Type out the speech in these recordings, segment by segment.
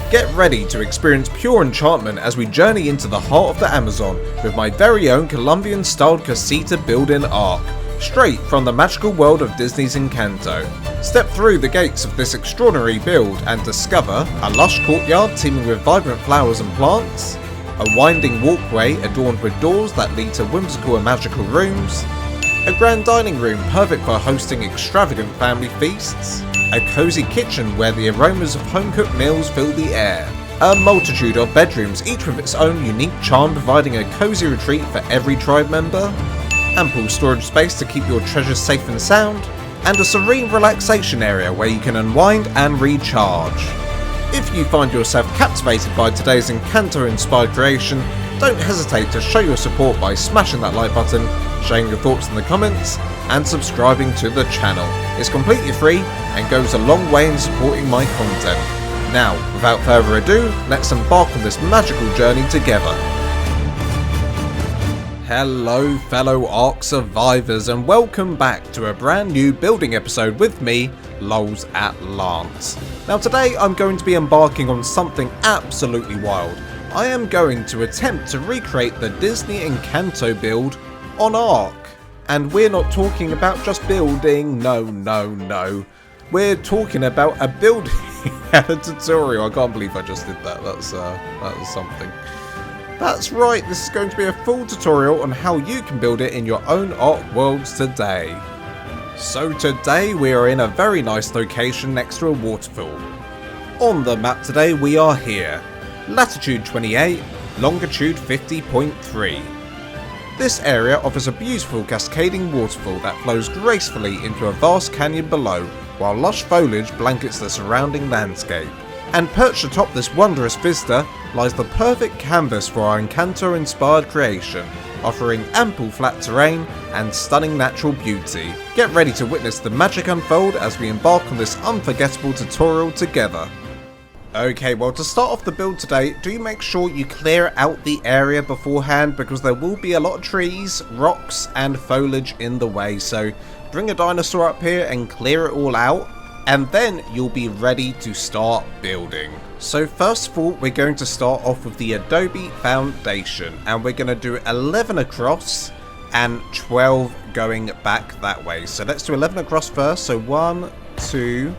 Get ready to experience pure enchantment as we journey into the heart of the Amazon with my very own Colombian-styled Casita built-in ARK, straight from the magical world of Disney's Encanto. Step through the gates of this extraordinary build and discover a lush courtyard teeming with vibrant flowers and plants, a winding walkway adorned with doors that lead to whimsical and magical rooms, a grand dining room perfect for hosting extravagant family feasts, a cozy kitchen where the aromas of home-cooked meals fill the air, a multitude of bedrooms each with its own unique charm providing a cozy retreat for every tribe member, ample storage space to keep your treasures safe and sound, and a serene relaxation area where you can unwind and recharge. If you find yourself captivated by today's Encanto-inspired creation, don't hesitate to show your support by smashing that like button, sharing your thoughts in the comments, and subscribing to the channel. It's completely free and goes a long way in supporting my content. Now, without further ado, let's embark on this magical journey together. Hello fellow ARK survivors, and welcome back to a brand new building episode with me, Lols at Lance. Now today I'm going to be embarking on something absolutely wild. I am going to attempt to recreate the Disney Encanto build on ARK. And we're not talking about just building, no. We're talking about a building and a tutorial. I can't believe I just did that, that was something. That's right, this is going to be a full tutorial on how you can build it in your own ARK worlds today. So today we are in a very nice location next to a waterfall. On the map today we are here, latitude 28, longitude 50.3. This area offers a beautiful cascading waterfall that flows gracefully into a vast canyon below, while lush foliage blankets the surrounding landscape. And perched atop this wondrous vista lies the perfect canvas for our Encanto-inspired creation, offering ample flat terrain and stunning natural beauty. Get ready to witness the magic unfold as we embark on this unforgettable tutorial together. Okay, well to start off the build today, do make sure you clear out the area beforehand because there will be a lot of trees, rocks and foliage in the way, so bring a dinosaur up here and clear it all out, and then you'll be ready to start building. So first of all, we're going to start off with the adobe foundation, and we're going to do 11 across and 12 going back that way. So let's do 11 across first, so 1, 2...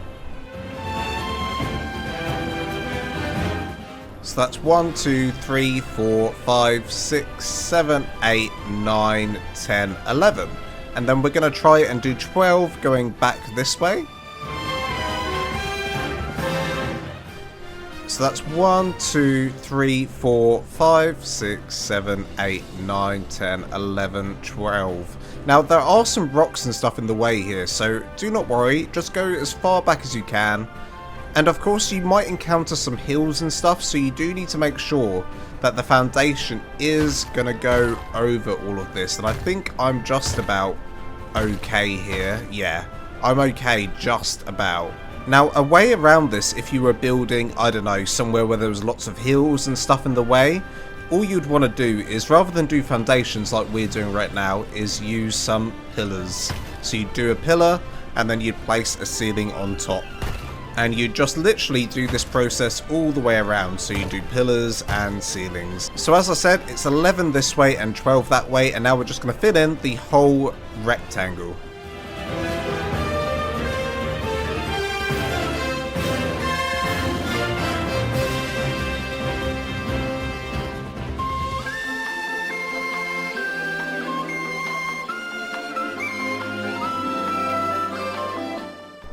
So that's 1, 2, 3, 4, 5, 6, 7, 8, 9, 10, 11. And then we're going to try and do 12 going back this way. So that's 1, 2, 3, 4, 5, 6, 7, 8, 9, 10, 11, 12. Now there are some rocks and stuff in the way here, so do not worry, just go as far back as you can. And of course you might encounter some hills and stuff, so you do need to make sure that the foundation is going to go over all of this. And I think I'm just about okay here. Yeah, I'm okay just about. Now a way around this, if you were building, I don't know, somewhere where there was lots of hills and stuff in the way, all you'd want to do is, rather than do foundations like we're doing right now, is use some pillars. So you'd do a pillar and then you'd place a ceiling on top. And you just literally do this process all the way around, so you do pillars and ceilings. So as I said, it's 11 this way and 12 that way, and now we're just going to fill in the whole rectangle.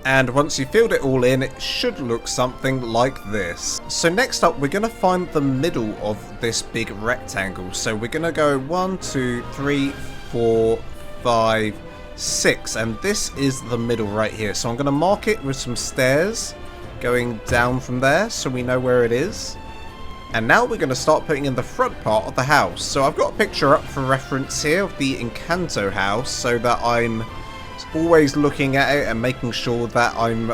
And once you filled it all in, it should look something like this. So next up, we're going to find the middle of this big rectangle. So we're going to go 1, 2, 3, 4, 5, 6. And this is the middle right here. So I'm going to mark it with some stairs going down from there so we know where it is. And now we're going to start putting in the front part of the house. So I've got a picture up for reference here of the Encanto house so that I'm always looking at it and making sure that I'm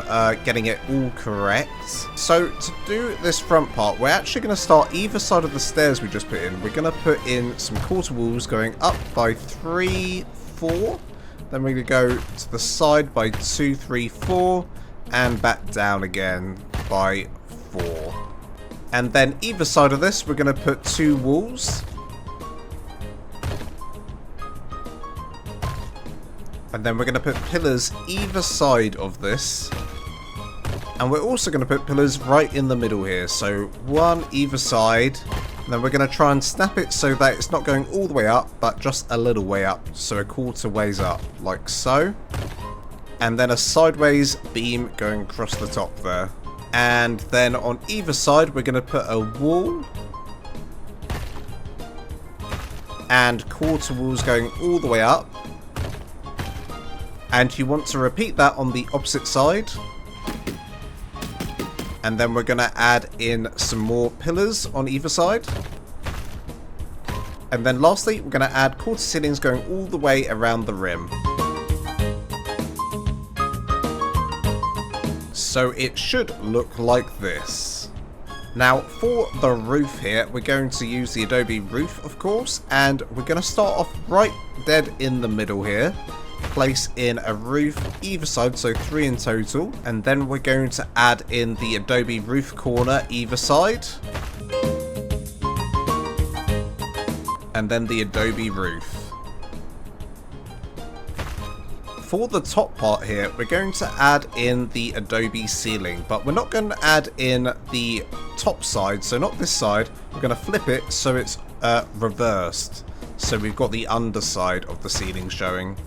getting it all correct. So to do this front part, we're actually going to start either side of the stairs we just put in. We're going to put in some quarter walls going up by 3, 4. Then we're going to go to the side by 2, 3, 4. And back down again by 4. And then either side of this, we're going to put 2 walls. And then we're going to put pillars either side of this. And we're also going to put pillars right in the middle here. So 1 either side. And then we're going to try and snap it so that it's not going all the way up, but just a little way up. So a quarter ways up, like so. And then a sideways beam going across the top there. And then on either side, we're going to put a wall. And quarter walls going all the way up. And you want to repeat that on the opposite side. And then we're going to add in some more pillars on either side. And then lastly, we're going to add quarter ceilings going all the way around the rim. So it should look like this. Now for the roof here, we're going to use the Adobe roof, of course. And we're going to start off right dead in the middle here. Place in a roof either side, so 3 in total, and then we're going to add in the Adobe roof corner either side, and then the Adobe roof. For the top part here, we're going to add in the Adobe ceiling, but we're not going to add in the top side, so not this side. We're going to flip it so it's reversed, so we've got the underside of the ceiling showing.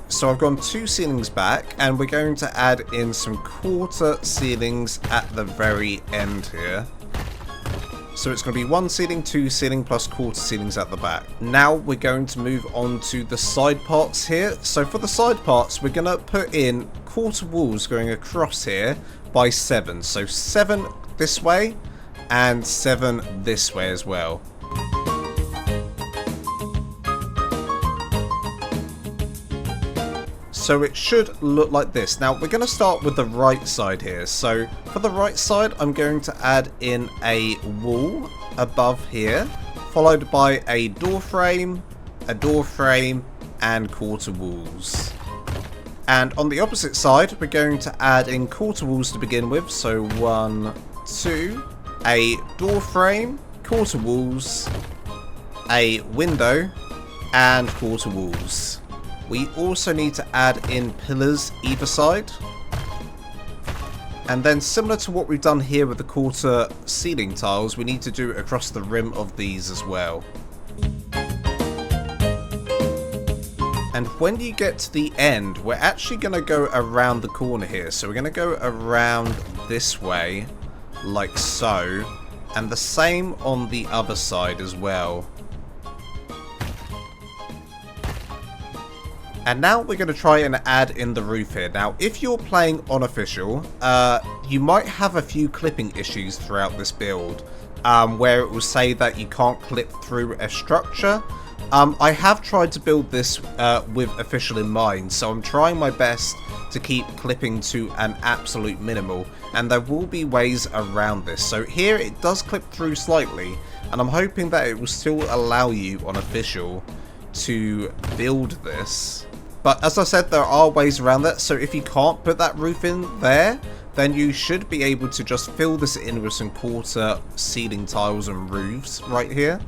So I've gone 2 ceilings back, and we're going to add in some quarter ceilings at the very end here. So it's going to be 1 ceiling, 2 ceiling, plus quarter ceilings at the back. Now we're going to move on to the side parts here. So for the side parts, we're going to put in quarter walls going across here by 7. So 7 this way, and 7 this way as well. So it should look like this. Now we're going to start with the right side here. So for the right side, I'm going to add in a wall above here, followed by a door frame, and quarter walls. And on the opposite side, we're going to add in quarter walls to begin with. So 1, 2, a door frame, quarter walls, a window, and quarter walls. We also need to add in pillars either side. And then similar to what we've done here with the quarter ceiling tiles, we need to do it across the rim of these as well. And when you get to the end, we're actually going to go around the corner here. So we're going to go around this way, like so. And the same on the other side as well. And now we're going to try and add in the roof here. Now, if you're playing unofficial, you might have a few clipping issues throughout this build, where it will say that you can't clip through a structure. I have tried to build this with official in mind, so I'm trying my best to keep clipping to an absolute minimal, and there will be ways around this. So here it does clip through slightly, and I'm hoping that it will still allow you on official to build this. But as I said, there are ways around that, so if you can't put that roof in there, then you should be able to just fill this in with some quarter ceiling tiles and roofs right here.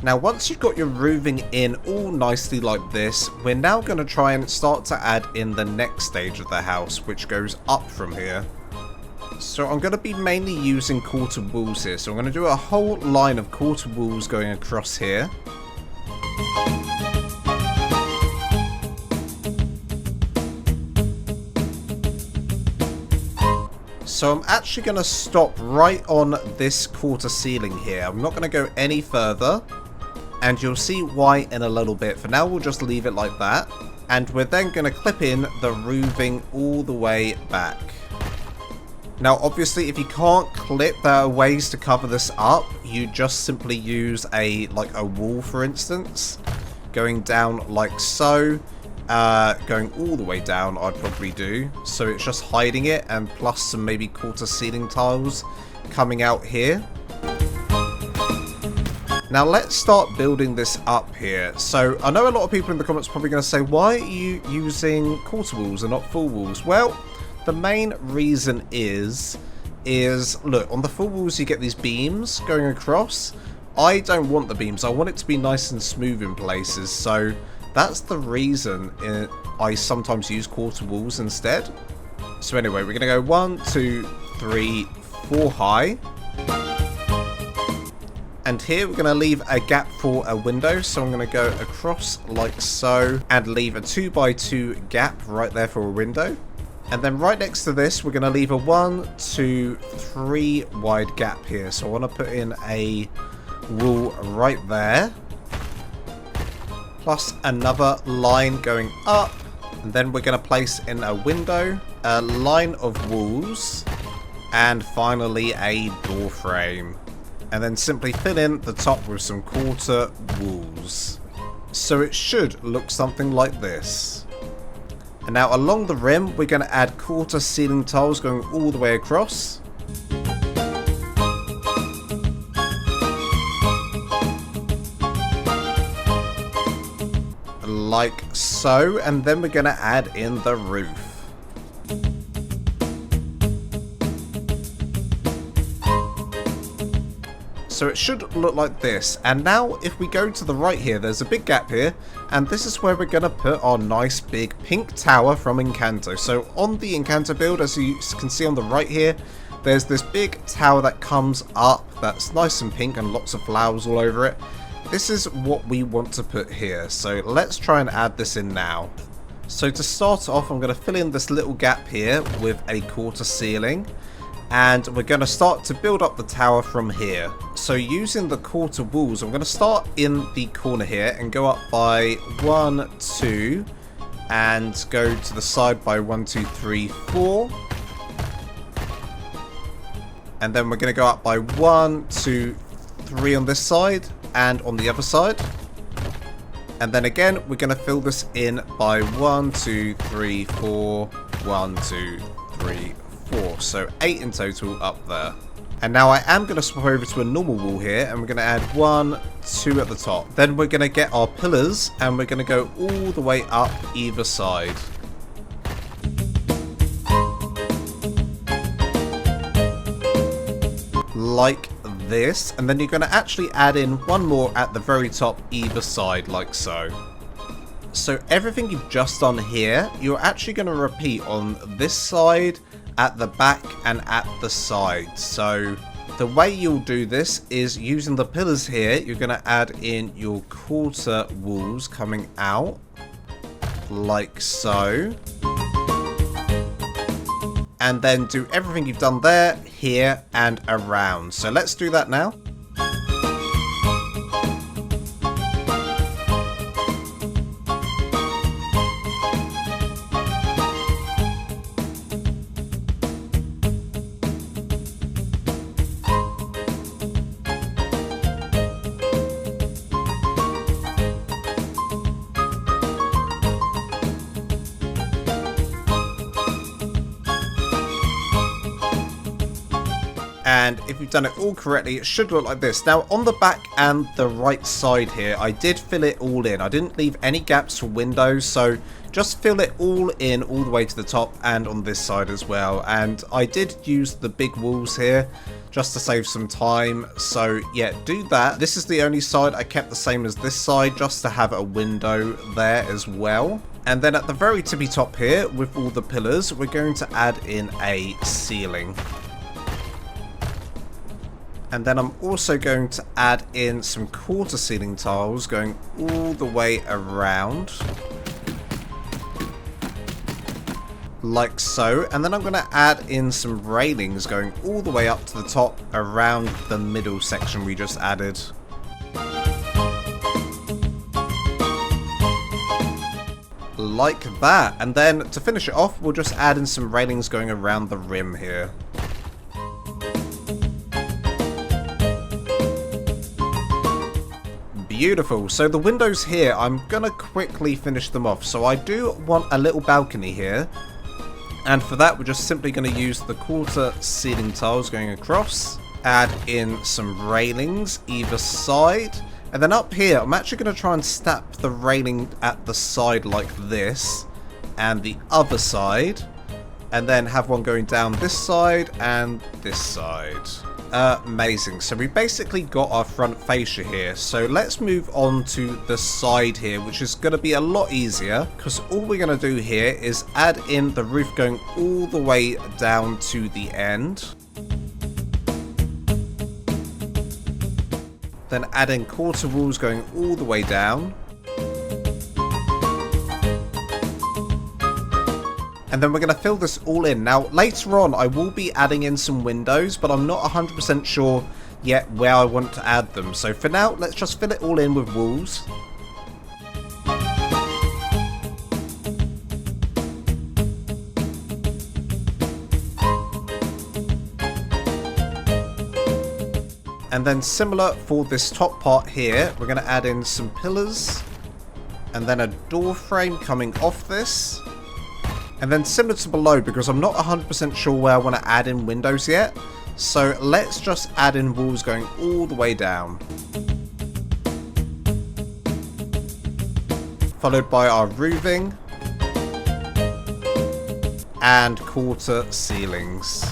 Now once you've got your roofing in all nicely like this, we're now going to try and start to add in the next stage of the house, which goes up from here. So I'm going to be mainly using quarter walls here, so I'm going to do a whole line of quarter walls going across here. So I'm actually going to stop right on this quarter ceiling here. I'm not going to go any further. And you'll see why in a little bit. For now, we'll just leave it like that. And we're then going to clip in the roofing all the way back. Now, obviously, if you can't clip, there are ways to cover this up. You just simply use a wall, for instance. Going down like so. going all the way down, I'd probably do. So it's just hiding it, and plus some maybe quarter ceiling tiles coming out here. Now let's start building this up here. So I know a lot of people in the comments are probably going to say, why are you using quarter walls and not full walls? Well, the main reason is look, on the full walls you get these beams going across. I don't want the beams. I want it to be nice and smooth in places. So that's the reason I sometimes use quarter walls instead. So anyway, we're going to go 1, 2, 3, 4 high. And here we're going to leave a gap for a window. So I'm going to go across like so and leave a 2x2 gap right there for a window. And then right next to this, we're going to leave a 1, 2, 3 wide gap here. So I want to put in a wall right there. Plus another line going up. And then we're going to place in a window, a line of walls, and finally a door frame. And then simply fill in the top with some quarter walls. So it should look something like this. And now along the rim, we're going to add quarter ceiling tiles going all the way across. Like so, and then we're going to add in the roof. So it should look like this. And now if we go to the right here, there's a big gap here, and this is where we're going to put our nice big pink tower from Encanto. So on the Encanto build, as you can see on the right here, there's this big tower that comes up that's nice and pink and lots of flowers all over it. This is what we want to put here, so let's try and add this in now. So to start off, I'm going to fill in this little gap here with a quarter ceiling, and we're going to start to build up the tower from here. So using the quarter walls, I'm going to start in the corner here and go up by 1, 2, and go to the side by 1, 2, 3, 4. And then we're going to go up by 1, 2, 3 on this side, and on the other side. And then again, we're going to fill this in by 1, 2, 3, 4, 1, 2, 3, 4. So 8 in total up there. And now I am going to swap over to a normal wall here, and we're going to add 1, 2 at the top. Then we're going to get our pillars, and we're going to go all the way up either side. Like this, and then you're going to actually add in one more at the very top either side, like so. So everything you've just done here, you're actually going to repeat on this side, at the back, and at the side. So the way you'll do this is using the pillars here, you're going to add in your quarter walls coming out like so. And then do everything you've done there, here, and around. So let's do that now. And if you've done it all correctly, it should look like this. Now, on the back and the right side here, I did fill it all in. I didn't leave any gaps for windows, so just fill it all in all the way to the top and on this side as well. And I did use the big walls here just to save some time. So yeah, do that. This is the only side I kept the same as this side, just to have a window there as well. And then at the very tippy top here, with all the pillars, we're going to add in a ceiling. And then I'm also going to add in some quarter ceiling tiles going all the way around. Like so. And then I'm going to add in some railings going all the way up to the top around the middle section we just added. Like that. And then to finish it off, we'll just add in some railings going around the rim here. Beautiful. So the windows here, I'm gonna quickly finish them off. So I do want a little balcony here. And for that, we're just simply gonna use the quarter ceiling tiles going across. Add in some railings either side. And then up here, I'm actually gonna try and snap the railing at the side like this. And the other side. And then have one going down this side and this side. Amazing. So we basically got our front fascia here. So let's move on to the side here, which is going to be a lot easier because all we're going to do here is add in the roof going all the way down to the end. Then add in quarter walls going all the way down. And then we're going to fill this all in. Now, later on, I will be adding in some windows, but I'm not 100% sure yet where I want to add them. So for now, let's just fill it all in with walls. And then similar for this top part here, we're going to add in some pillars. And then a door frame coming off this. And then similar to below, because I'm not 100% sure where I want to add in windows yet. So let's just add in walls going all the way down. Followed by our roofing. And quarter ceilings.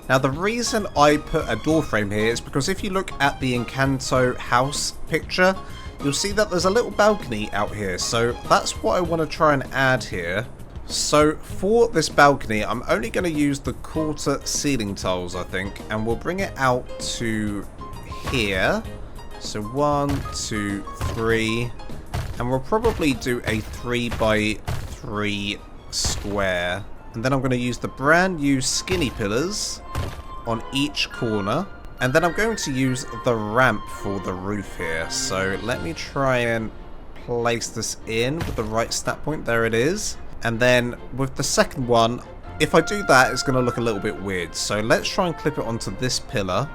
Now the reason I put a door frame here is because if you look at the Encanto house picture, you'll see that there's a little balcony out here, so that's what I want to try and add here. So for this balcony, I'm only going to use the quarter ceiling tiles, I think, and we'll bring it out to here. So 1, 2, 3, and we'll probably do a 3 by 3 square. And then I'm going to use the brand new skinny pillars on each corner. And then I'm going to use the ramp for the roof here. So let me try and place this in with the right snap point. There it is. And then with the second one, if I do that, it's going to look a little bit weird. So let's try and clip it onto this pillar.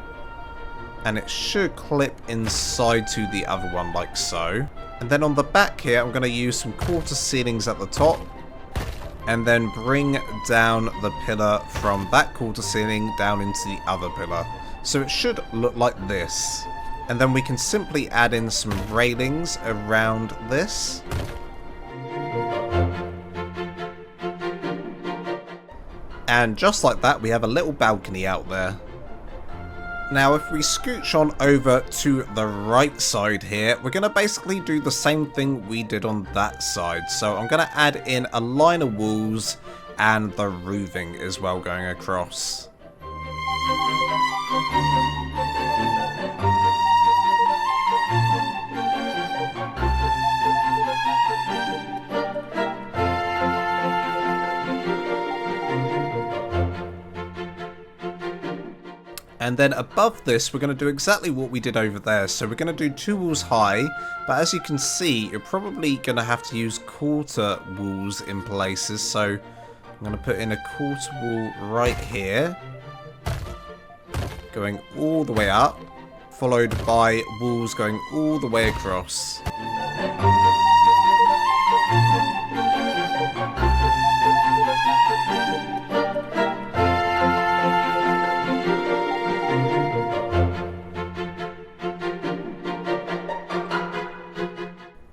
And it should clip inside to the other one like so. And then on the back here, I'm going to use some quarter ceilings at the top. And then bring down the pillar from that quarter ceiling down into the other pillar. So it should look like this. And then we can simply add in some railings around this. And just like that, we have a little balcony out there. Now if we scooch on over to the right side here, we're going to basically do the same thing we did on that side. So I'm going to add in a line of walls and the roofing as well going across. And then above this, we're going to do exactly what we did over there. So we're going to do 2 walls high, but as you can see, you're probably going to have to use quarter walls in places. So I'm going to put in a quarter wall right here, going all the way up, followed by walls going all the way across.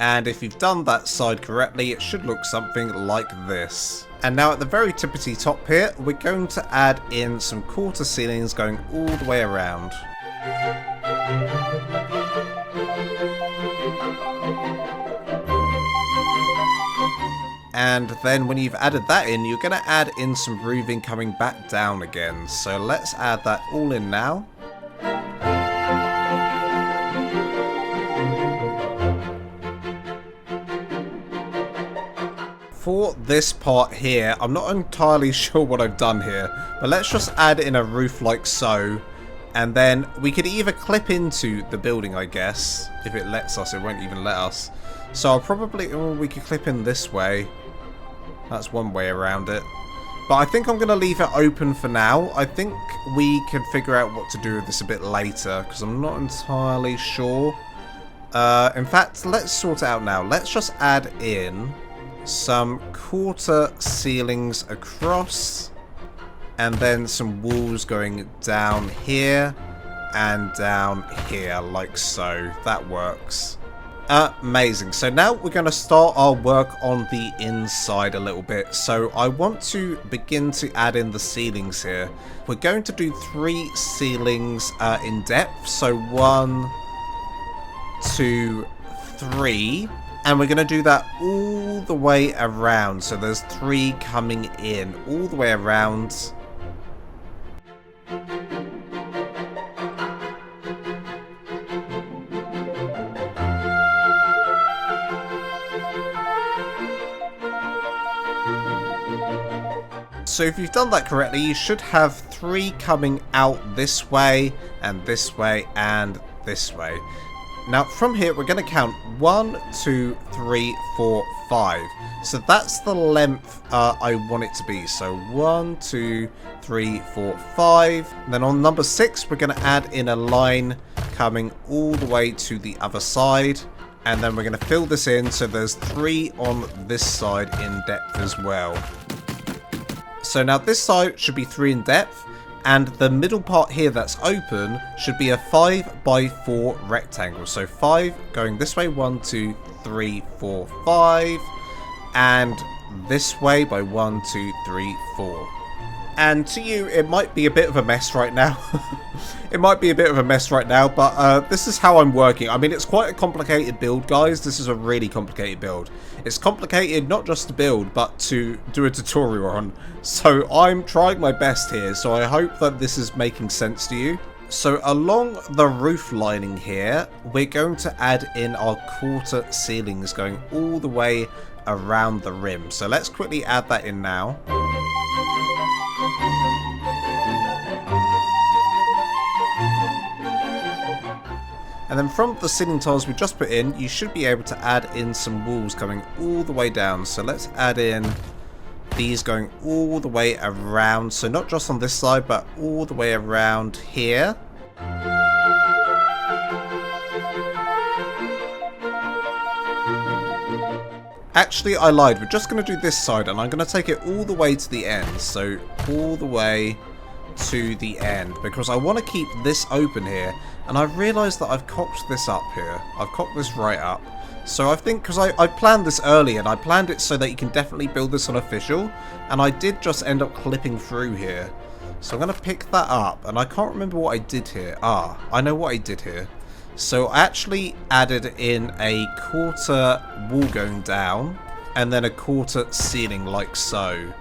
And if you've done that side correctly, it should look something like this. And now at the very tippity top here, we're going to add in some quarter ceilings going all the way around. And then when you've added that in, you're going to add in some roofing coming back down again. So let's add that all in now. For this part here, I'm not entirely sure what I've done here, but let's just add in a roof like so, and then we could either clip into the building, I guess. If it lets us, it won't even let us. So I'll probably, we could clip in this way. That's one way around it. But I think I'm going to leave it open for now. I think we can figure out what to do with this a bit later, because I'm not entirely sure. In fact, let's sort it out now. Let's just add in some quarter ceilings across, and then some walls going down here and down here, like so. That works. Amazing. So now we're going to start our work on the inside a little bit. So I want to begin to add in the ceilings here. We're going to do 3 ceilings in depth. So 1, 2, 3. And we're going to do that all the way around. So there's 3 coming in all the way around. So if you've done that correctly, you should have 3 coming out this way, and this way, and this way. Now from here, we're going to count 1, 2, 3, 4, 5. So that's the length I want it to be. So 1, 2, 3, 4, 5. And then on number 6, we're going to add in a line coming all the way to the other side. And then we're going to fill this in, so there's 3 on this side in depth as well. So now this side should be 3 in depth, and the middle part here that's open should be a 5 by 4 rectangle. So 5 going this way, 1, 2, 3, 4, 5, and this way by 1, 2, 3, 4. And to you, it might be a bit of a mess right now. It might be a bit of a mess right now, but this is how I'm working. I mean, it's quite a complicated build, guys. This is a really complicated build. It's complicated not just to build, but to do a tutorial on. So I'm trying my best here, so I hope that this is making sense to you. So along the roof lining here, we're going to add in our quarter ceilings going all the way around the rim. So let's quickly add that in now. And then from the ceiling tiles we just put in, you should be able to add in some walls coming all the way down. So let's add in these going all the way around. So not just on this side, but all the way around here. Actually, I lied. We're just going to do this side, and I'm going to take it all the way to the end. So all the way to the end, because I want to keep this open here. And I realised that I've cocked this up here. I've cocked this right up. So I think, because I planned this early, and I planned it so that you can definitely build this on official. And I did just end up clipping through here. So I'm going to pick that up. And I can't remember what I did here. Ah, I know what I did here. So I actually added in a quarter wall going down. And then a quarter ceiling like so.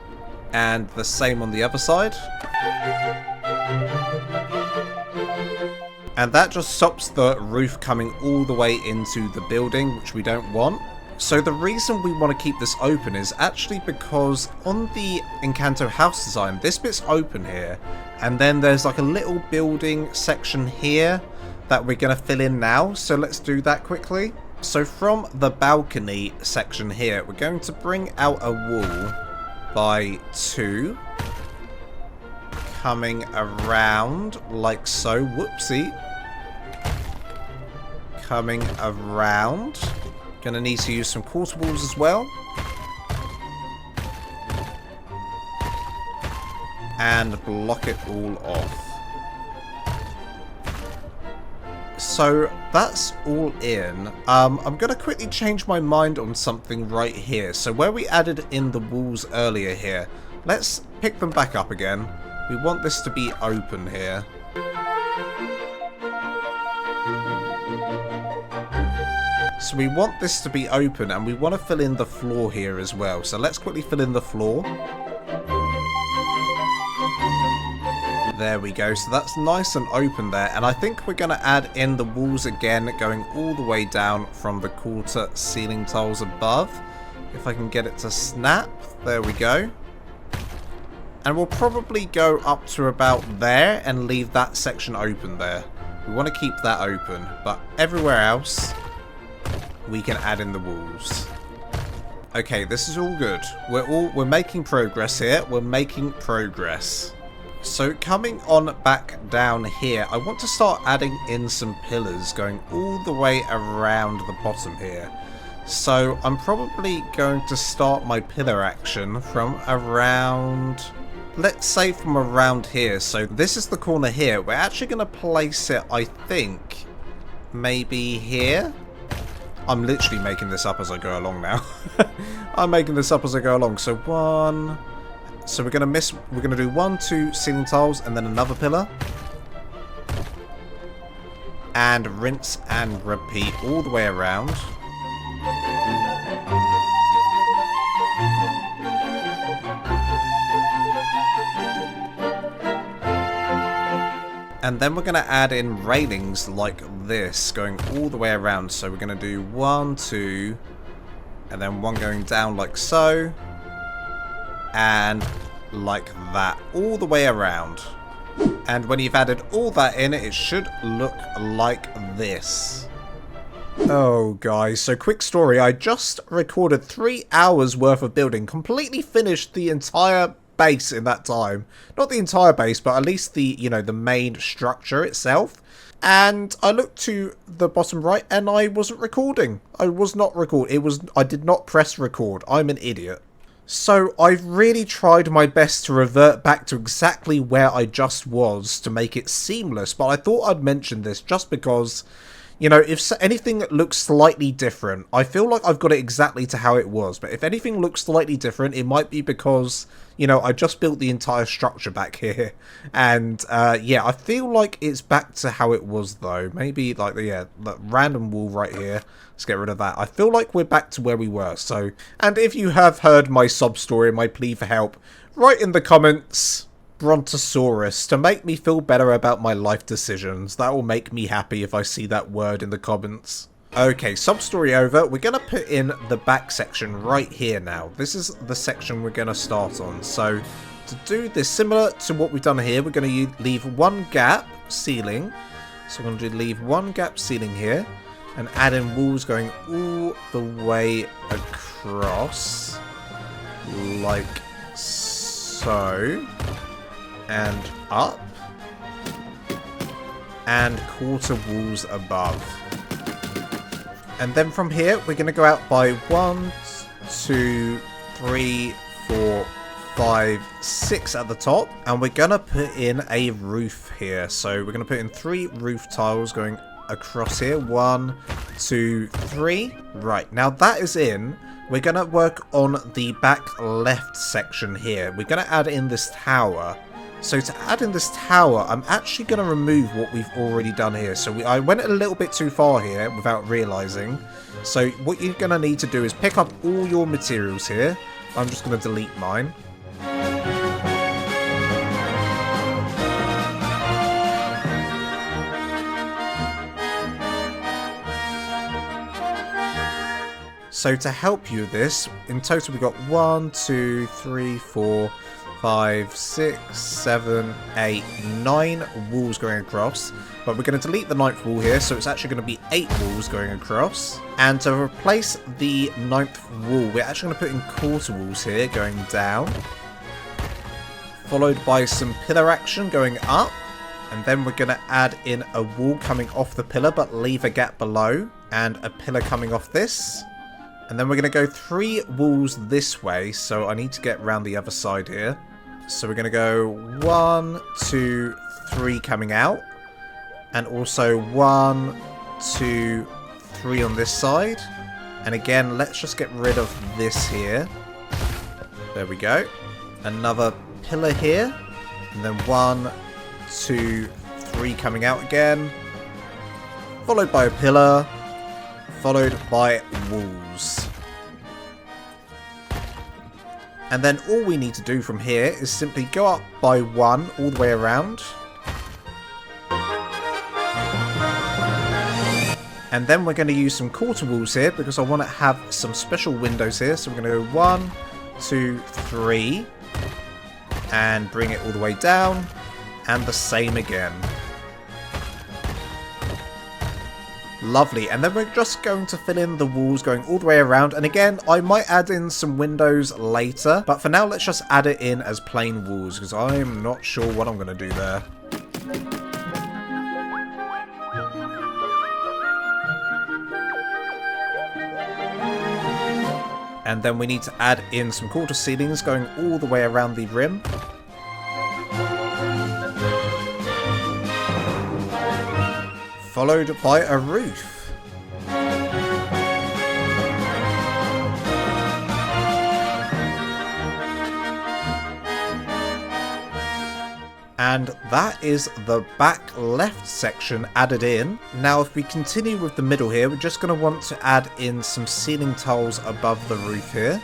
And the same on the other side. And that just stops the roof coming all the way into the building, which we don't want. So the reason we want to keep this open is actually because on the Encanto house design, this bit's open here. And then there's like a little building section here that we're going to fill in now. So let's do that quickly. So from the balcony section here, we're going to bring out a wall by 2. Coming around like so. Whoopsie. Coming around. Gonna need to use some quarter walls as well. And block it all off. So that's all in. I'm going to quickly change my mind on something right here. So where we added in the walls earlier here, let's pick them back up again. We want this to be open here. So we want this to be open, and we want to fill in the floor here as well. So let's quickly fill in the floor. There we go. So that's nice and open there. And I think we're going to add in the walls again, going all the way down from the quarter ceiling tiles above. If I can get it to snap. There we go. And we'll probably go up to about there and leave that section open there. We want to keep that open, but everywhere else we can add in the walls. Okay, this is all good. We're making progress here. We're making progress. So coming on back down here, I want to start adding in some pillars going all the way around the bottom here. So I'm probably going to start my pillar action from around, let's say from around here. So this is the corner here. We're actually going to place it, I think, maybe here. I'm literally making this up as I go along now. I'm making this up as I go along. So we're gonna do 1, 2 ceiling tiles and then another pillar. And rinse and repeat all the way around. And then we're going to add in railings like this, going all the way around. So we're going to do 1, 2, and then 1 going down like so. And like that, all the way around. And when you've added all that in, it should look like this. Oh, guys, so quick story. I just recorded 3 hours worth of building, completely finished the entire base in that time. Not the entire base, but at least the, you know, the main structure itself. And I looked to the bottom right and I wasn't recording. I was not recording. I did not press record. I'm an idiot. So I've really tried my best to revert back to exactly where I just was to make it seamless. But I thought I'd mention this just because, you know, if anything looks slightly different, I feel like I've got it exactly to how it was. But if anything looks slightly different, it might be because, you know, I just built the entire structure back here. And, yeah, I feel like it's back to how it was, though. Maybe, like, yeah, the random wall right here. Let's get rid of that. I feel like we're back to where we were. So, and if you have heard my sob story, my plea for help, write in the comments Brontosaurus to make me feel better about my life decisions. That will make me happy if I see that word in the comments. Okay, sub-story over. We're going to put in the back section right here now. This is the section we're going to start on. So, to do this, similar to what we've done here, we're going to leave 1 gap ceiling. So, we're going to leave 1 gap ceiling here. And add in walls going all the way across. Like so. And up. And quarter walls above. And then from here, we're going to go out by 1, 2, 3, 4, 5, 6 at the top. And we're going to put in a roof here. So we're going to put in 3 roof tiles going across here. 1, 2, 3. Right, now that is in. We're going to work on the back left section here. We're going to add in this tower. So to add in this tower, I'm actually going to remove what we've already done here. So I went a little bit too far here without realizing. So what you're going to need to do is pick up all your materials here. I'm just going to delete mine. So to help you with this, in total we've got 1, 2, 3, 4, 5, 6, 7, 8, 9 walls going across. But we're going to delete the 9th wall here, so it's actually going to be 8 walls going across. And to replace the 9th wall, we're actually going to put in quarter walls here going down. Followed by some pillar action going up. And then we're going to add in a wall coming off the pillar, but leave a gap below. And a pillar coming off this. And then we're going to go 3 walls this way, so I need to get around the other side here. So we're going to go 1, 2, 3 coming out. And also 1, 2, 3 on this side. And again, let's just get rid of this here. There we go. Another pillar here. And then 1, 2, 3 coming out again. Followed by a pillar. Followed by walls. And then all we need to do from here is simply go up by 1 all the way around. And then we're going to use some quarter walls here because I want to have some special windows here. So we're going to go 1, 2, 3. And bring it all the way down. And the same again. Lovely, and then we're just going to fill in the walls going all the way around, and again, I might add in some windows later, but for now, let's just add it in as plain walls, because I'm not sure what I'm going to do there. And then we need to add in some quarter ceilings going all the way around the rim. Followed by a roof. And that is the back left section added in. Now if we continue with the middle here, we're just going to want to add in some ceiling tiles above the roof here.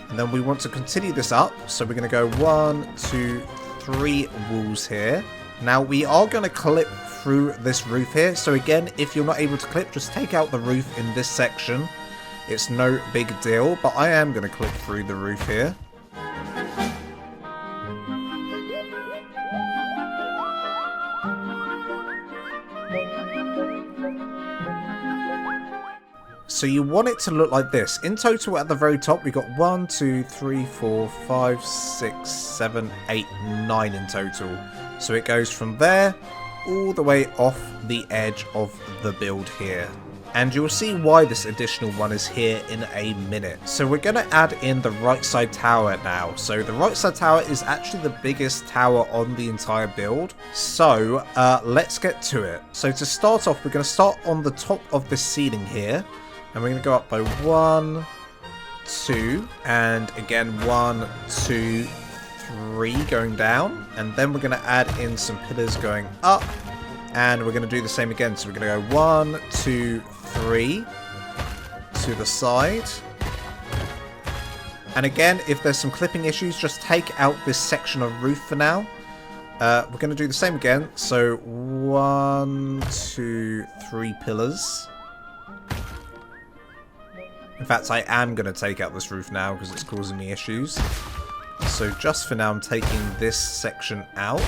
And then we want to continue this up. So we're going to go 1, 2, 3 walls here. Now we are going to clip through this roof here. So again, if you're not able to clip, just take out the roof in this section. It's no big deal, but I am going to clip through the roof here. So you want it to look like this. In total, at the very top, we got 1, 2, 3, 4, 5, 6, 7, 8, 9 in total. So it goes from there all the way off the edge of the build here. And you'll see why this additional one is here in a minute. So we're going to add in the right side tower now. So the right side tower is actually the biggest tower on the entire build. So let's get to it. So to start off, we're going to start on the top of the ceiling here. And we're going to go up by 1, 2, and again 1, 2, 3 going down. And then we're going to add in some pillars going up. And we're going to do the same again. So we're going to go 1, 2, 3 to the side. And again, if there's some clipping issues, just take out this section of roof for now. We're going to do the same again. So 1, 2, 3 pillars. In fact, I am going to take out this roof now because it's causing me issues. So just for now, I'm taking this section out.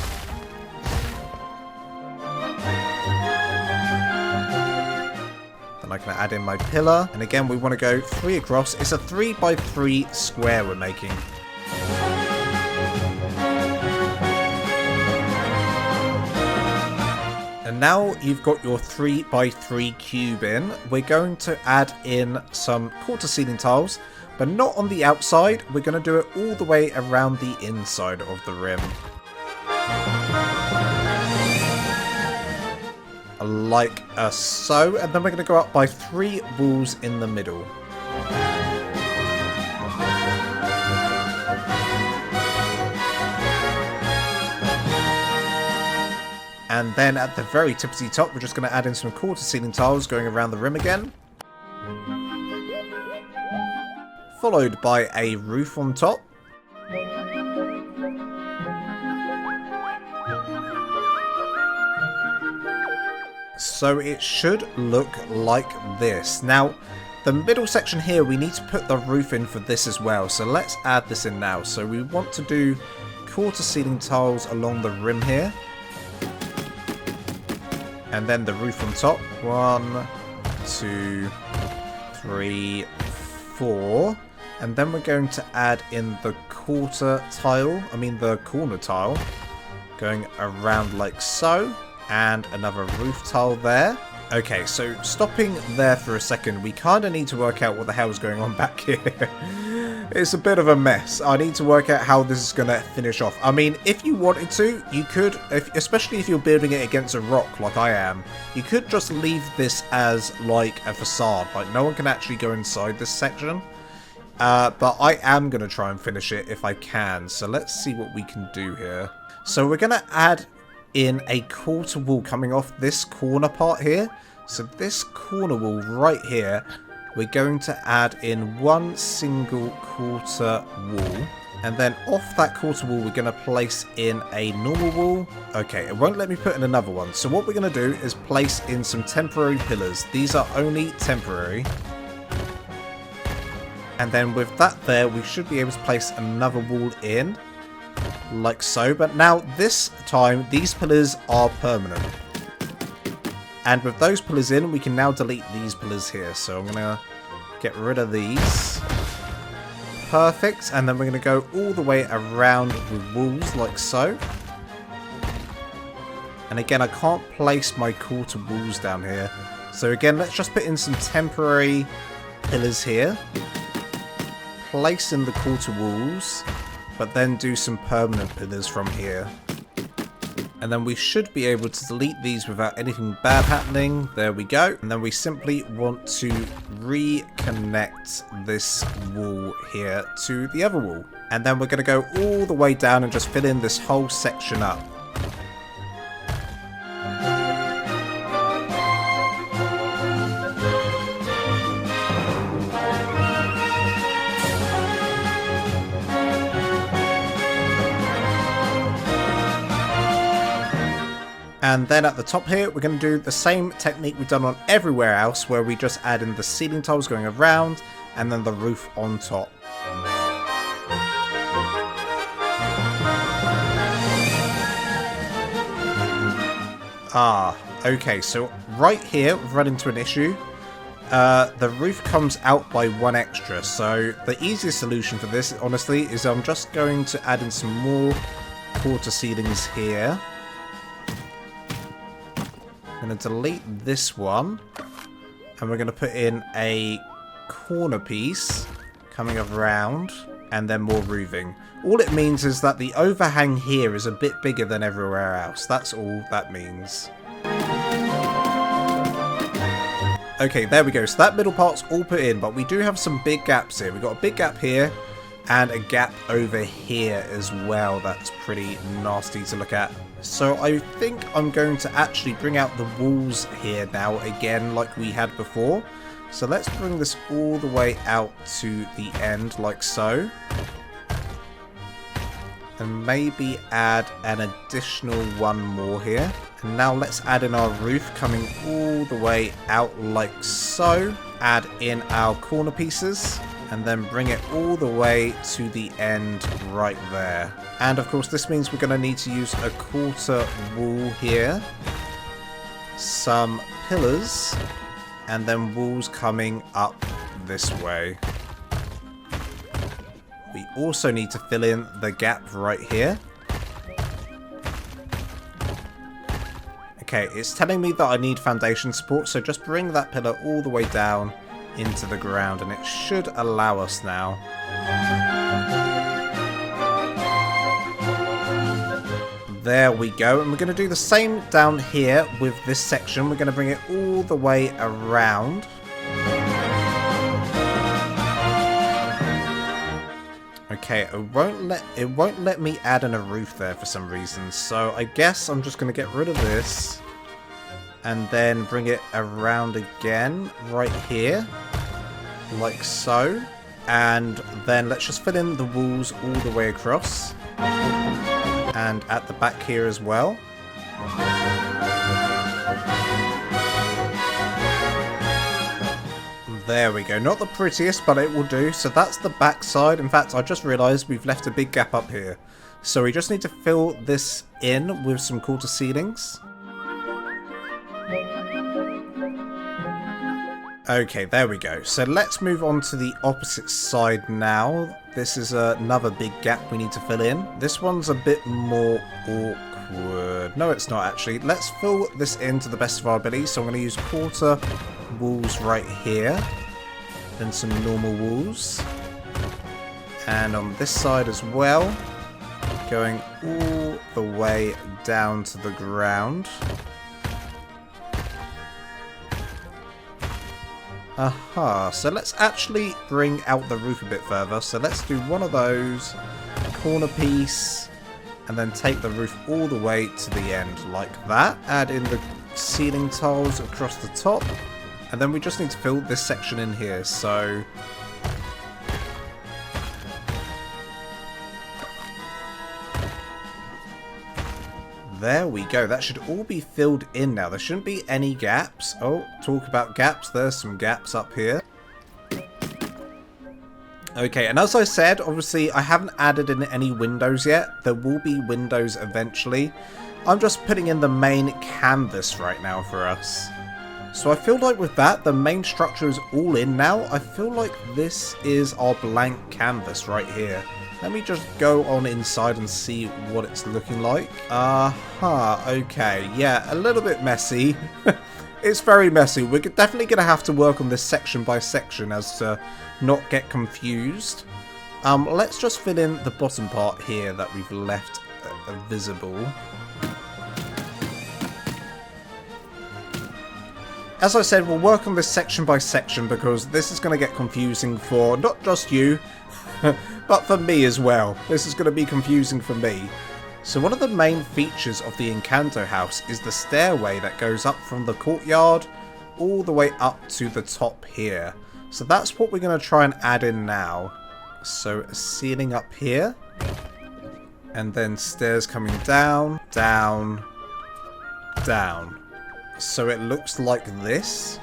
Then I can add in my pillar. And again, we want to go 3 across. It's a 3 by 3 square we're making. And now you've got your 3 by 3 cube in. We're going to add in some quarter ceiling tiles, but not on the outside. We're going to do it all the way around the inside of the rim. Like so. And then we're going to go up by 3 walls in the middle. And then at the very tippity top, we're just going to add in some quarter ceiling tiles going around the rim again. Followed by a roof on top. So it should look like this. Now, the middle section here, we need to put the roof in for this as well. So let's add this in now. So we want to do quarter ceiling tiles along the rim here. And then the roof on top. 1, 2, 3, 4. And then we're going to add in the corner tile. Going around like so. And another roof tile there. Okay, so stopping there for a second. We kind of need to work out what the hell is going on back here. It's a bit of a mess. I need to work out how this is going to finish off. I mean, if you wanted to, you could, especially if you're building it against a rock like I am, you could just leave this as like a facade. Like no one can actually go inside this section. But I am going to try and finish it if I can. So let's see what we can do here. So we're going to add in a quarter wall coming off this corner part here. So this corner wall right here, we're going to add in one single quarter wall. And then off that quarter wall, we're going to place in a normal wall. Okay, it won't let me put in another one. So what we're going to do is place in some temporary pillars. These are only temporary. And then with that there, we should be able to place another wall in. Like so. But now this time, these pillars are permanent. And with those pillars in, we can now delete these pillars here. So I'm going to get rid of these. Perfect. And then we're going to go all the way around with walls like so. And again, I can't place my quarter walls down here. So again, let's just put in some temporary pillars here. Place in the quarter walls, but then do some permanent pillars from here. And then we should be able to delete these without anything bad happening. There we go. And then we simply want to reconnect this wall here to the other wall. And then we're going to go all the way down and just fill in this whole section up. And then at the top here, we're going to do the same technique we've done on everywhere else, where we just add in the ceiling tiles going around, and then the roof on top. Okay, so right here, we've run into an issue. The roof comes out by one extra, so the easiest solution for this, honestly, is I'm just going to add in some more quarter ceilings here. I'm going to delete this one, and we're going to put in a corner piece coming around, and then more roofing. All it means is that the overhang here is a bit bigger than everywhere else. That's all that means. Okay, there we go. So that middle part's all put in, but we do have some big gaps here. We've got a big gap here, and a gap over here as well. That's pretty nasty to look at. So I think I'm going to actually bring out the walls here now again like we had before. So let's bring this all the way out to the end like so. And maybe add an additional one more here. And now let's add in our roof coming all the way out like so. Add in our corner pieces. And then bring it all the way to the end right there. And of course this means we're going to need to use a quarter wall here. Some pillars. And then walls coming up this way. We also need to fill in the gap right here. Okay, it's telling me that I need foundation support, so just bring that pillar all the way down into the ground, and it should allow us now. There we go, and we're going to do the same down here with this section. We're going to bring it all the way around. Okay, it won't let me add in a roof there for some reason, so I guess I'm just going to get rid of this and then bring it around again right here like so, and then let's just fill in the walls all the way across and at the back here as well. There we go. Not the prettiest, but it will do. So that's the back side. In fact, I just realised we've left a big gap up here. So we just need to fill this in with some quarter ceilings. Okay, there we go. So let's move on to the opposite side now. This is another big gap we need to fill in. This one's a bit more awkward. No, it's not actually. Let's fill this in to the best of our ability. So I'm going to use quarter walls right here. Then some normal walls. And on this side as well. Going all the way down to the ground. Aha, so let's actually bring out the roof a bit further. So let's do one of those, corner piece, and then take the roof all the way to the end like that. Add in the ceiling tiles across the top, and then we just need to fill this section in here. So there we go. That should all be filled in now. There shouldn't be any gaps. Oh, talk about gaps. There's some gaps up here. Okay, and as I said, obviously I haven't added in any windows yet. There will be windows eventually. I'm just putting in the main canvas right now for us. So I feel like with that, the main structure is all in now. I feel like this is our blank canvas right here. Let me just go on inside and see what it's looking like. Okay, yeah, a little bit messy. It's very messy. We're definitely going to have to work on this section by section as to not get confused. Let's just fill in the bottom part here that we've left visible. As I said, we'll work on this section by section because this is going to get confusing for not just you, but for me as well. This is going to be confusing for me. So one of the main features of the Encanto house is the stairway that goes up from the courtyard all the way up to the top here. So that's what we're going to try and add in now. So a ceiling up here. And then stairs coming down, down, down. So it looks like this.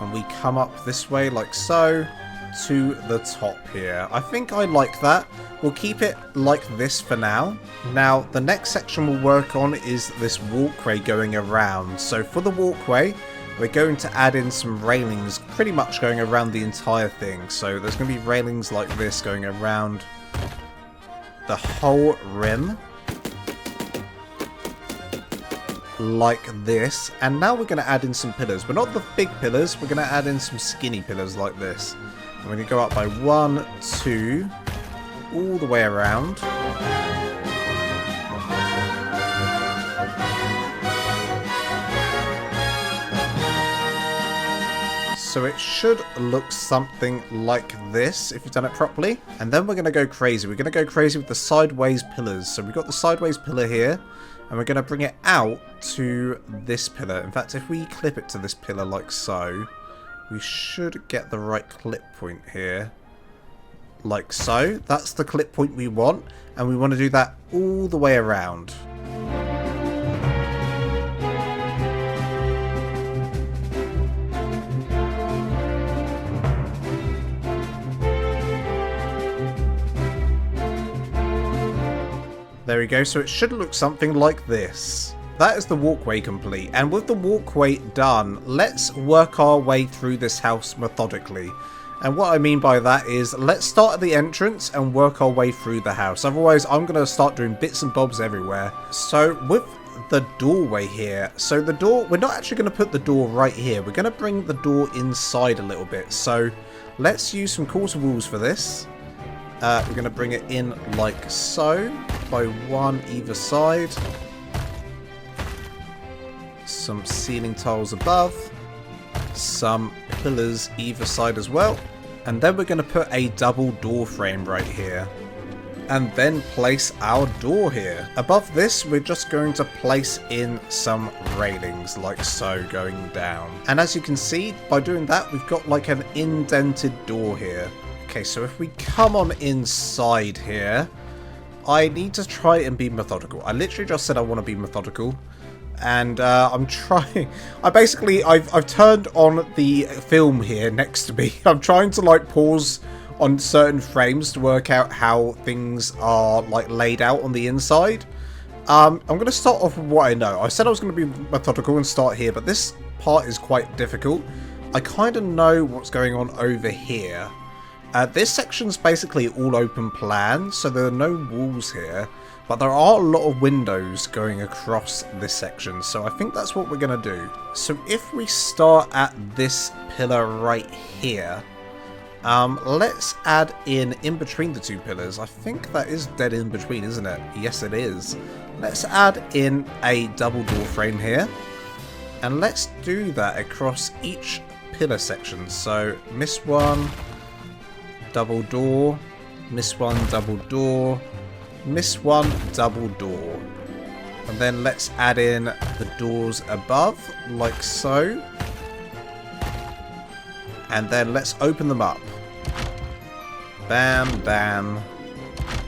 And we come up this way like so to the top here. I think I like that. We'll keep it like this for now. Now, the next section we'll work on is this walkway going around. So for the walkway, we're going to add in some railings pretty much going around the entire thing. So there's going to be railings like this going around the whole rim. Like this. And now we're going to add in some pillars. But not the big pillars. We're going to add in some skinny pillars like this. And we're going to go up by 1, 2, all the way around. So it should look something like this if you've done it properly. And then we're going to go crazy. We're going to go crazy with the sideways pillars. So we've got the sideways pillar here. And we're going to bring it out to this pillar. In fact, if we clip it to this pillar like so, we should get the right clip point here. Like so. That's the clip point we want. And we want to do that all the way around. There we go, so it should look something like this. That is the walkway complete, and with the walkway done, let's work our way through this house methodically. And what I mean by that is, let's start at the entrance and work our way through the house. Otherwise, I'm going to start doing bits and bobs everywhere. So with the doorway here, so the door, we're not actually going to put the door right here. We're going to bring the door inside a little bit. So let's use some quarter walls for this. We're going to bring it in like so, by 1 either side. Some ceiling tiles above. Some pillars either side as well. And then we're going to put a double door frame right here. And then place our door here. Above this, we're just going to place in some railings like so going down. And as you can see, by doing that, we've got like an indented door here. Okay, so if we come on inside here, I need to try and be methodical. I literally just said I want to be methodical. And I'm trying. I've turned on the film here next to me. I'm trying to like pause on certain frames to work out how things are like laid out on the inside. I'm going to start off with what I know. I said I was going to be methodical and start here, but this part is quite difficult. I kind of know what's going on over here. This section's basically all open plan, so there are no walls here, but there are a lot of windows going across this section, so I think that's what we're going to do. So if we start at this pillar right here, let's add in between the two pillars. I think that is dead in between, isn't it? Yes, it is. Let's add in a double door frame here, and let's do that across each pillar section. So miss one, double door, miss one, double door, miss one, double door. And then let's add in the doors above, like so. And then let's open them up. Bam, bam,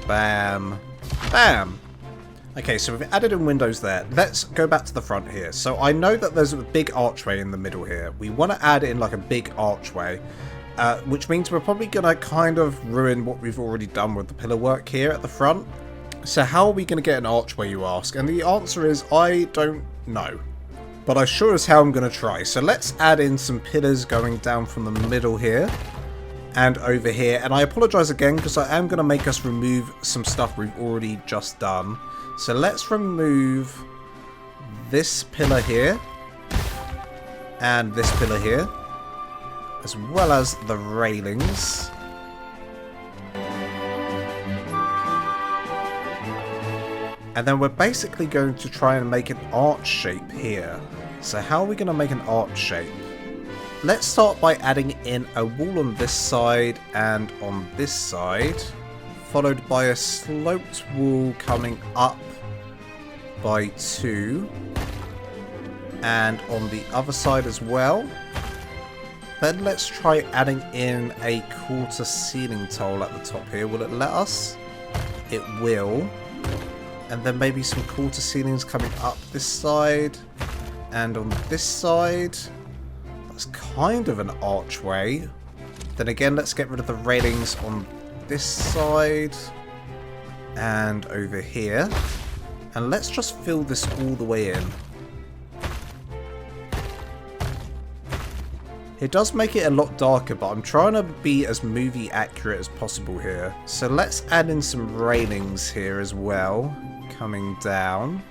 bam, bam. Okay, so we've added in windows there. Let's go back to the front here. So I know that there's a big archway in the middle here. We want to add in like a big archway. Which means we're probably going to kind of ruin what we've already done with the pillar work here at the front. So how are we going to get an archway, you ask? And the answer is, I don't know. But I sure as hell am going to try. So let's add in some pillars going down from the middle here. And over here. And I apologise again because I am going to make us remove some stuff we've already just done. So let's remove this pillar here. And this pillar here. As well as the railings. And then we're basically going to try and make an arch shape here. So how are we going to make an arch shape? Let's start by adding in a wall on this side and on this side. Followed by a sloped wall coming up by 2. And on the other side as well. Then let's try adding in a quarter ceiling tile at the top here. Will it let us? It will. And then maybe some quarter ceilings coming up this side. And on this side. That's kind of an archway. Then again, let's get rid of the railings on this side. And over here. And let's just fill this all the way in. It does make it a lot darker, but I'm trying to be as movie accurate as possible here. So let's add in some railings here as well. Coming down.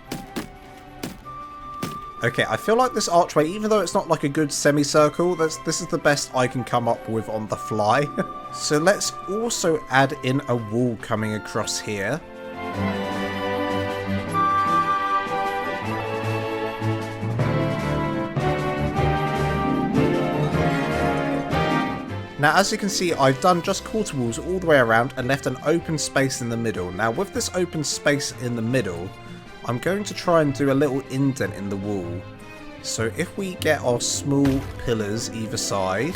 Okay, I feel like this archway, even though it's not like a good semicircle, this is the best I can come up with on the fly. So let's also add in a wall coming across here. Now, as you can see, I've done just quarter walls all the way around and left an open space in the middle. Now, with this open space in the middle, I'm going to try and do a little indent in the wall. So if we get our small pillars either side,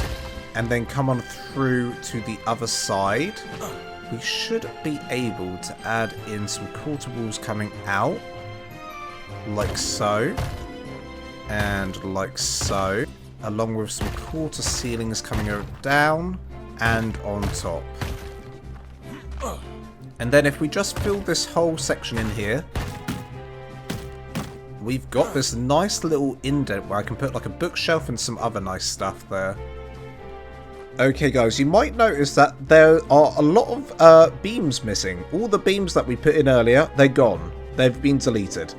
and then come on through to the other side, we should be able to add in some quarter walls coming out, like so, and like so. Along with some quarter ceilings coming down and on top. And then if we just fill this whole section in here, we've got this nice little indent where I can put like a bookshelf and some other nice stuff there. Okay guys, you might notice that there are a lot of beams missing. All the beams that we put in earlier, they're gone. They've been deleted.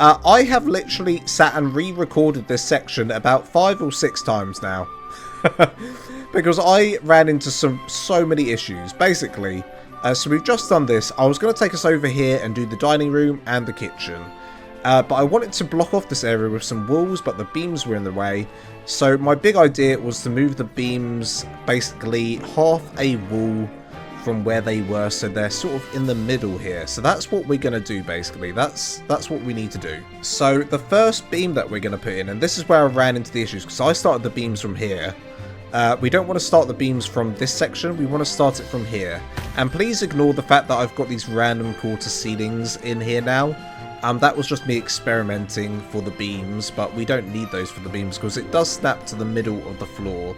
I have literally sat and re-recorded this section about 5 or 6 times now. Because I ran into so many issues. Basically, so we've just done this. I was going to take us over here and do the dining room and the kitchen. But I wanted to block off this area with some walls, but the beams were in the way. So my big idea was to move the beams basically half a wall from where they were, so they're sort of in the middle here. So that's what we're going to do basically. That's what we need to do. So the first beam that we're going to put in, and this is where I ran into the issues, because I started the beams from here. We don't want to start the beams from this section, we want to start it from here. And please ignore the fact that I've got these random quarter ceilings in here now. That was just me experimenting for the beams, but we don't need those for the beams because it does snap to the middle of the floor.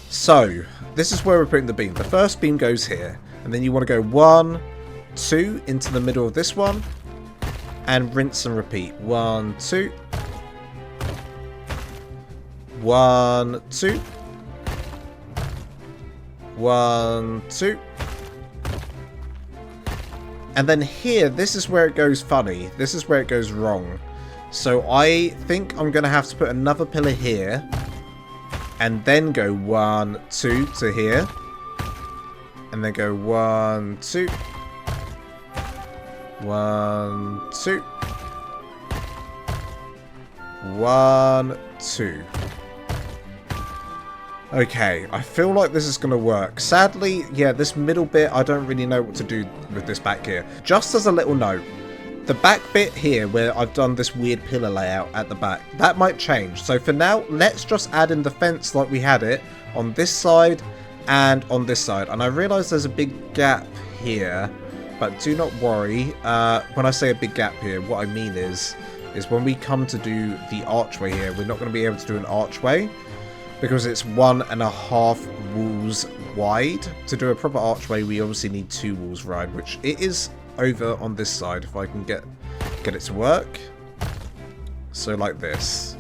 So, this is where we're putting the beam. The first beam goes here, and then you want to go 1, 2 into the middle of this one, and rinse and repeat. 1, 2, 1, 2, 1, 2. And then here, this is where it goes funny. This is where it goes wrong. So I think I'm going to have to put another pillar here. And then go 1, 2 to here. And then go 1, 2. 1, 2. 1, 2. Okay, I feel like this is going to work. Sadly, yeah, this middle bit, I don't really know what to do with this back here. Just as a little note, the back bit here where I've done this weird pillar layout at the back, that might change. So for now, let's just add in the fence like we had it on this side and on this side. And I realise there's a big gap here, but do not worry. When I say a big gap here, what I mean is when we come to do the archway here, we're not going to be able to do an archway because it's 1.5 walls wide. To do a proper archway, we obviously need 2 walls wide, which it is over on this side if I can get it to work. So like this.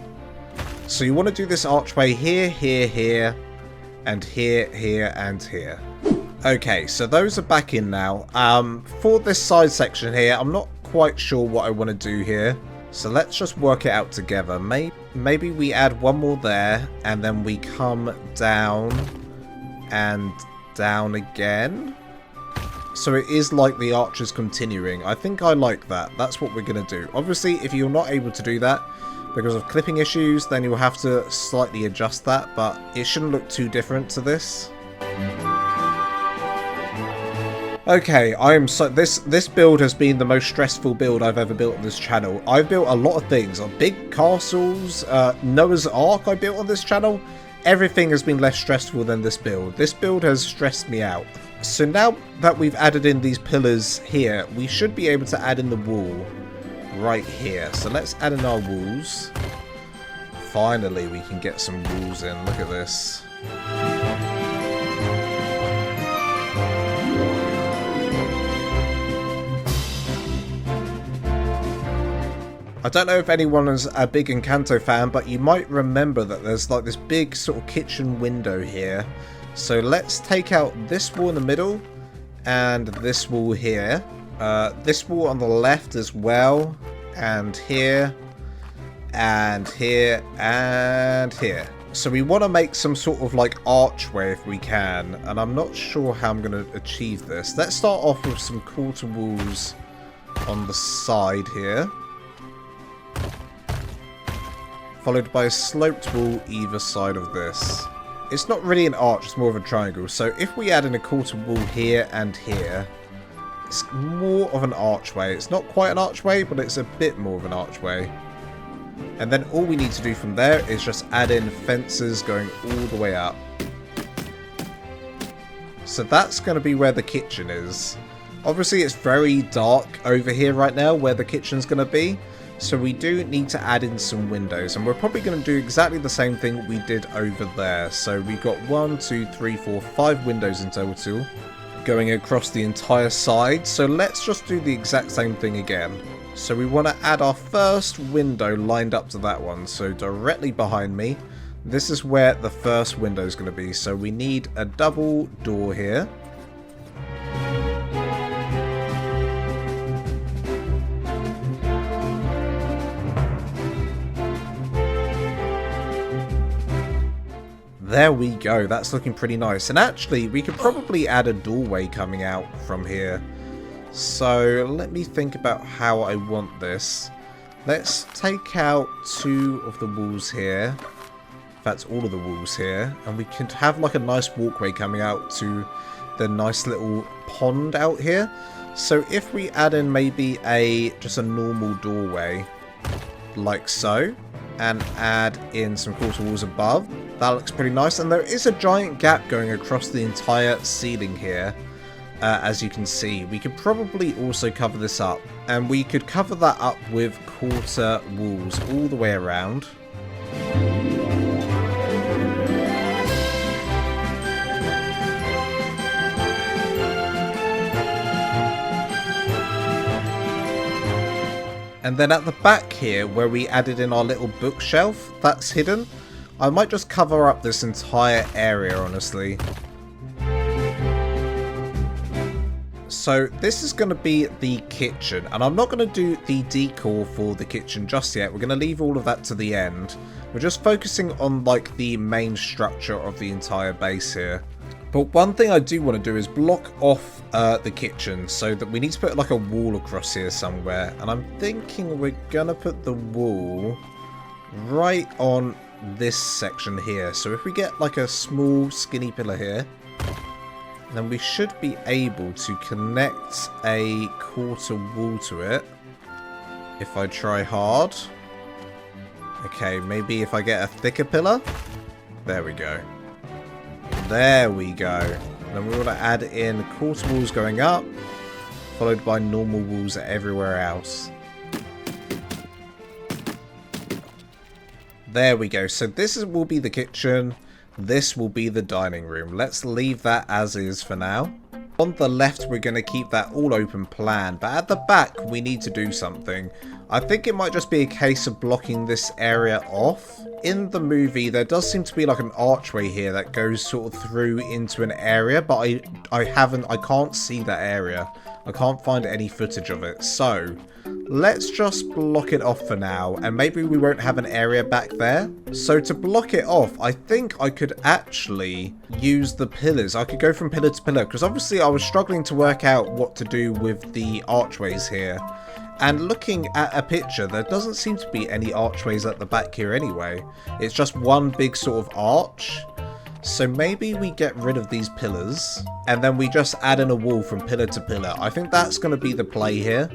So you want to do this archway here, here, here, and here, here, and here. Okay, so those are back in now. For this side section here, I'm not quite sure what I want to do here. So let's just work it out together. Maybe we add one more there, and then we come down and down again. So it is like the arch is continuing. I think I like that. That's what we're going to do. Obviously, if you're not able to do that because of clipping issues, then you'll have to slightly adjust that, but it shouldn't look too different to this. Okay, this build has been the most stressful build I've ever built on this channel. I've built a lot of things, big castles, Noah's Ark I built on this channel. Everything has been less stressful than this build. This build has stressed me out. So now that we've added in these pillars here, we should be able to add in the wall right here. So let's add in our walls. Finally, we can get some walls in. Look at this. I don't know if anyone is a big Encanto fan, but you might remember that there's like this big sort of kitchen window here. So let's take out this wall in the middle and this wall here. This wall on the left as well, and here, and here, and here. So we want to make some sort of like archway if we can, and I'm not sure how I'm going to achieve this. Let's start off with some quarter walls on the side here, followed by a sloped wall either side of this. It's not really an arch, it's more of a triangle. So if we add in a quarter wall here and here, it's more of an archway. It's not quite an archway, but it's a bit more of an archway. And then all we need to do from there is just add in fences going all the way up. So that's going to be where the kitchen is. Obviously it's very dark over here right now where the kitchen's going to be. So we do need to add in some windows, and we're probably going to do exactly the same thing we did over there. So we've got 1, 2, 3, 4, 5 windows in total going across the entire side. So let's just do the exact same thing again. So we want to add our first window lined up to that one. So directly behind me, this is where the first window is going to be. So we need a double door here. There we go, that's looking pretty nice. And actually, we could probably add a doorway coming out from here. So, let me think about how I want this. Let's take out 2 of the walls here. In fact, all of the walls here. And we can have like a nice walkway coming out to the nice little pond out here. So, if we add in maybe just a normal doorway, like so, and add in some quarter walls above, that looks pretty nice. And there is a giant gap going across the entire ceiling here, as you can see. We could probably also cover this up, and we could cover that up with quarter walls all the way around. And then at the back here, where we added in our little bookshelf that's hidden, I might just cover up this entire area, honestly. So this is going to be the kitchen, and I'm not going to do the decor for the kitchen just yet. We're going to leave all of that to the end. We're just focusing on like the main structure of the entire base here. But one thing I do want to do is block off the kitchen, so that we need to put like a wall across here somewhere. And I'm thinking we're going to put the wall right on this section here. So if we get like a small skinny pillar here, then we should be able to connect a quarter wall to it. If I try hard. Okay, maybe if I get a thicker pillar. There we go. There we go. Then we want to add in quarter walls going up, followed by normal walls everywhere else. There we go. So this will be the kitchen. This will be the dining room. Let's leave that as is for now. On the left, we're going to keep that all open plan, but at the back, we need to do something. I think it might just be a case of blocking this area off. In the movie, there does seem to be like an archway here that goes sort of through into an area, but I can't see that area. I can't find any footage of it, so let's just block it off for now, and maybe we won't have an area back there. So to block it off, I think I could actually use the pillars. I could go from pillar to pillar, because obviously I was struggling to work out what to do with the archways here. And looking at a picture, there doesn't seem to be any archways at the back here anyway. It's just one big sort of arch. So maybe we get rid of these pillars, and then we just add in a wall from pillar to pillar. I think that's going to be the play here.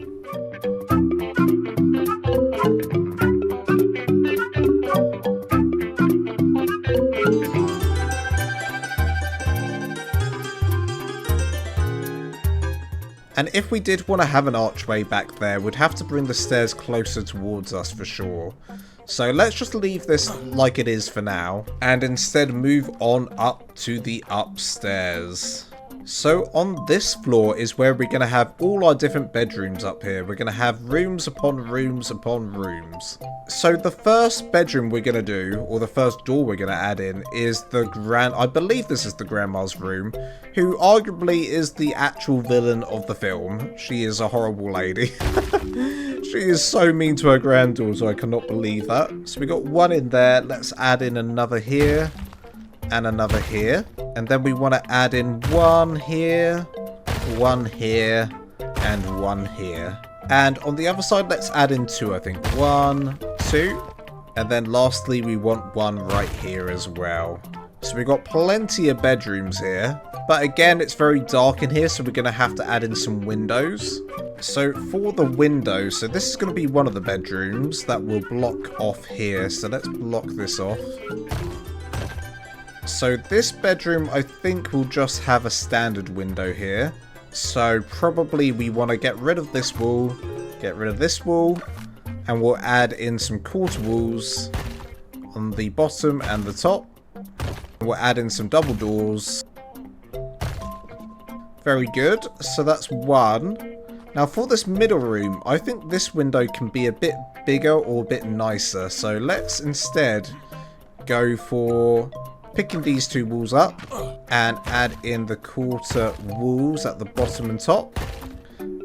And if we did want to have an archway back there, we'd have to bring the stairs closer towards us for sure. So let's just leave this like it is for now, and instead move on up to the upstairs. So on this floor is where we're going to have all our different bedrooms up here. We're going to have rooms upon rooms upon rooms. So the first bedroom we're going to do, or the first door we're going to add in, is I believe this is the grandma's room, who arguably is the actual villain of the film. She is a horrible lady. She is so mean to her granddaughter, I cannot believe that. So we got one in there. Let's add in another here. And another here. And then we want to add in one here, and one here. And on the other side, let's add in two, I think. 1, 2. And then lastly, we want one right here as well. So we've got plenty of bedrooms here. But again, it's very dark in here, so we're going to have to add in some windows. So for the windows, so this is going to be one of the bedrooms that will block off here. So let's block this off. So this bedroom, I think, will just have a standard window here. So probably we want to get rid of this wall, get rid of this wall, and we'll add in some quarter walls on the bottom and the top. We'll add in some double doors. Very good. So that's one. Now for this middle room, I think this window can be a bit bigger or a bit nicer. So let's instead go for picking these two walls up and add in the quarter walls at the bottom and top.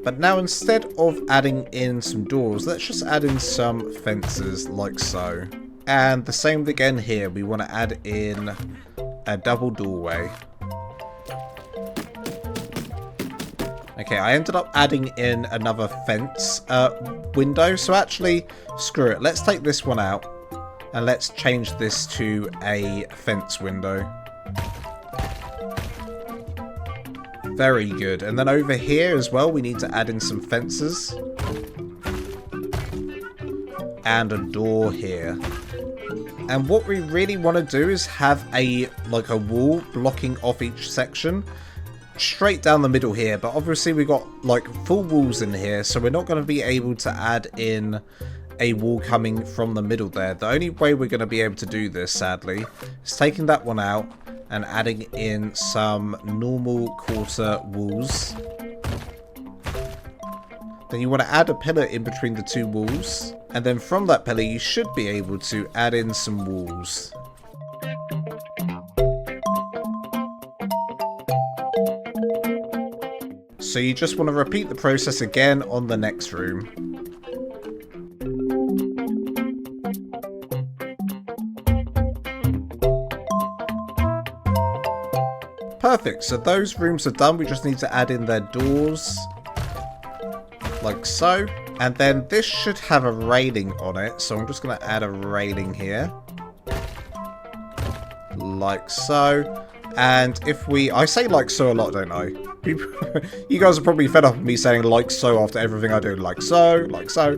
But now instead of adding in some doors, let's just add in some fences like so. And the same again here, we want to add in a double doorway. Okay, I ended up adding in another fence window, so actually, screw it, let's take this one out. And let's change this to a fence window. Very good. And then over here as well, we need to add in some fences. And a door here. And what we really want to do is have a wall blocking off each section. Straight down the middle here. But obviously we've got like full walls in here. So we're not going to be able to add in a wall coming from the middle there. The only way we're going to be able to do this, sadly, is taking that one out and adding in some normal quarter walls. Then you want to add a pillar in between the two walls, and then from that pillar you should be able to add in some walls. So you just want to repeat the process again on the next room. Perfect, so those rooms are done. We just need to add in their doors, like so. And then this should have a railing on it, so I'm just going to add a railing here, like so. And if I say like so a lot, don't I? You guys are probably fed up of me saying like so after everything I do, like so, like so.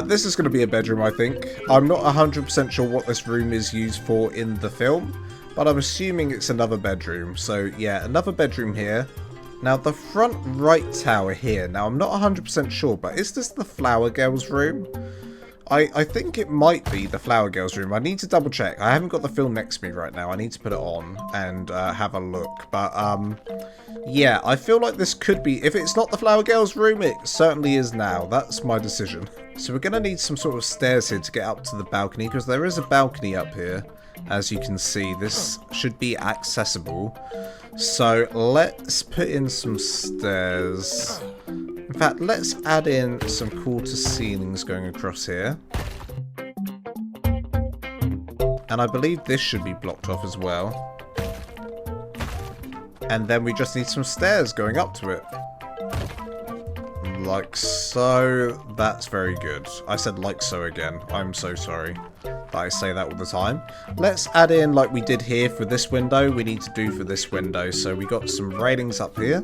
This is going to be a bedroom, I think. I'm not 100% sure what this room is used for in the film, but I'm assuming it's another bedroom. So yeah, another bedroom here. Now the front right tower here. Now I'm not 100% sure, but is this the flower girl's room? I think it might be the Flower Girl's room. I need to double check. I haven't got the film next to me right now. I need to put it on and have a look. But yeah, I feel like this could be... If it's not the Flower Girl's room, it certainly is now. That's my decision. So we're going to need some sort of stairs here to get up to the balcony, because there is a balcony up here. As you can see, this should be accessible. So let's put in some stairs. In fact, let's add in some quarter ceilings going across here. And I believe this should be blocked off as well. And then we just need some stairs going up to it. Like so. That's very good. I said like so again. I'm so sorry that I say that all the time. Let's add in, like we did here for this window, we need to do for this window. So we got some railings up here.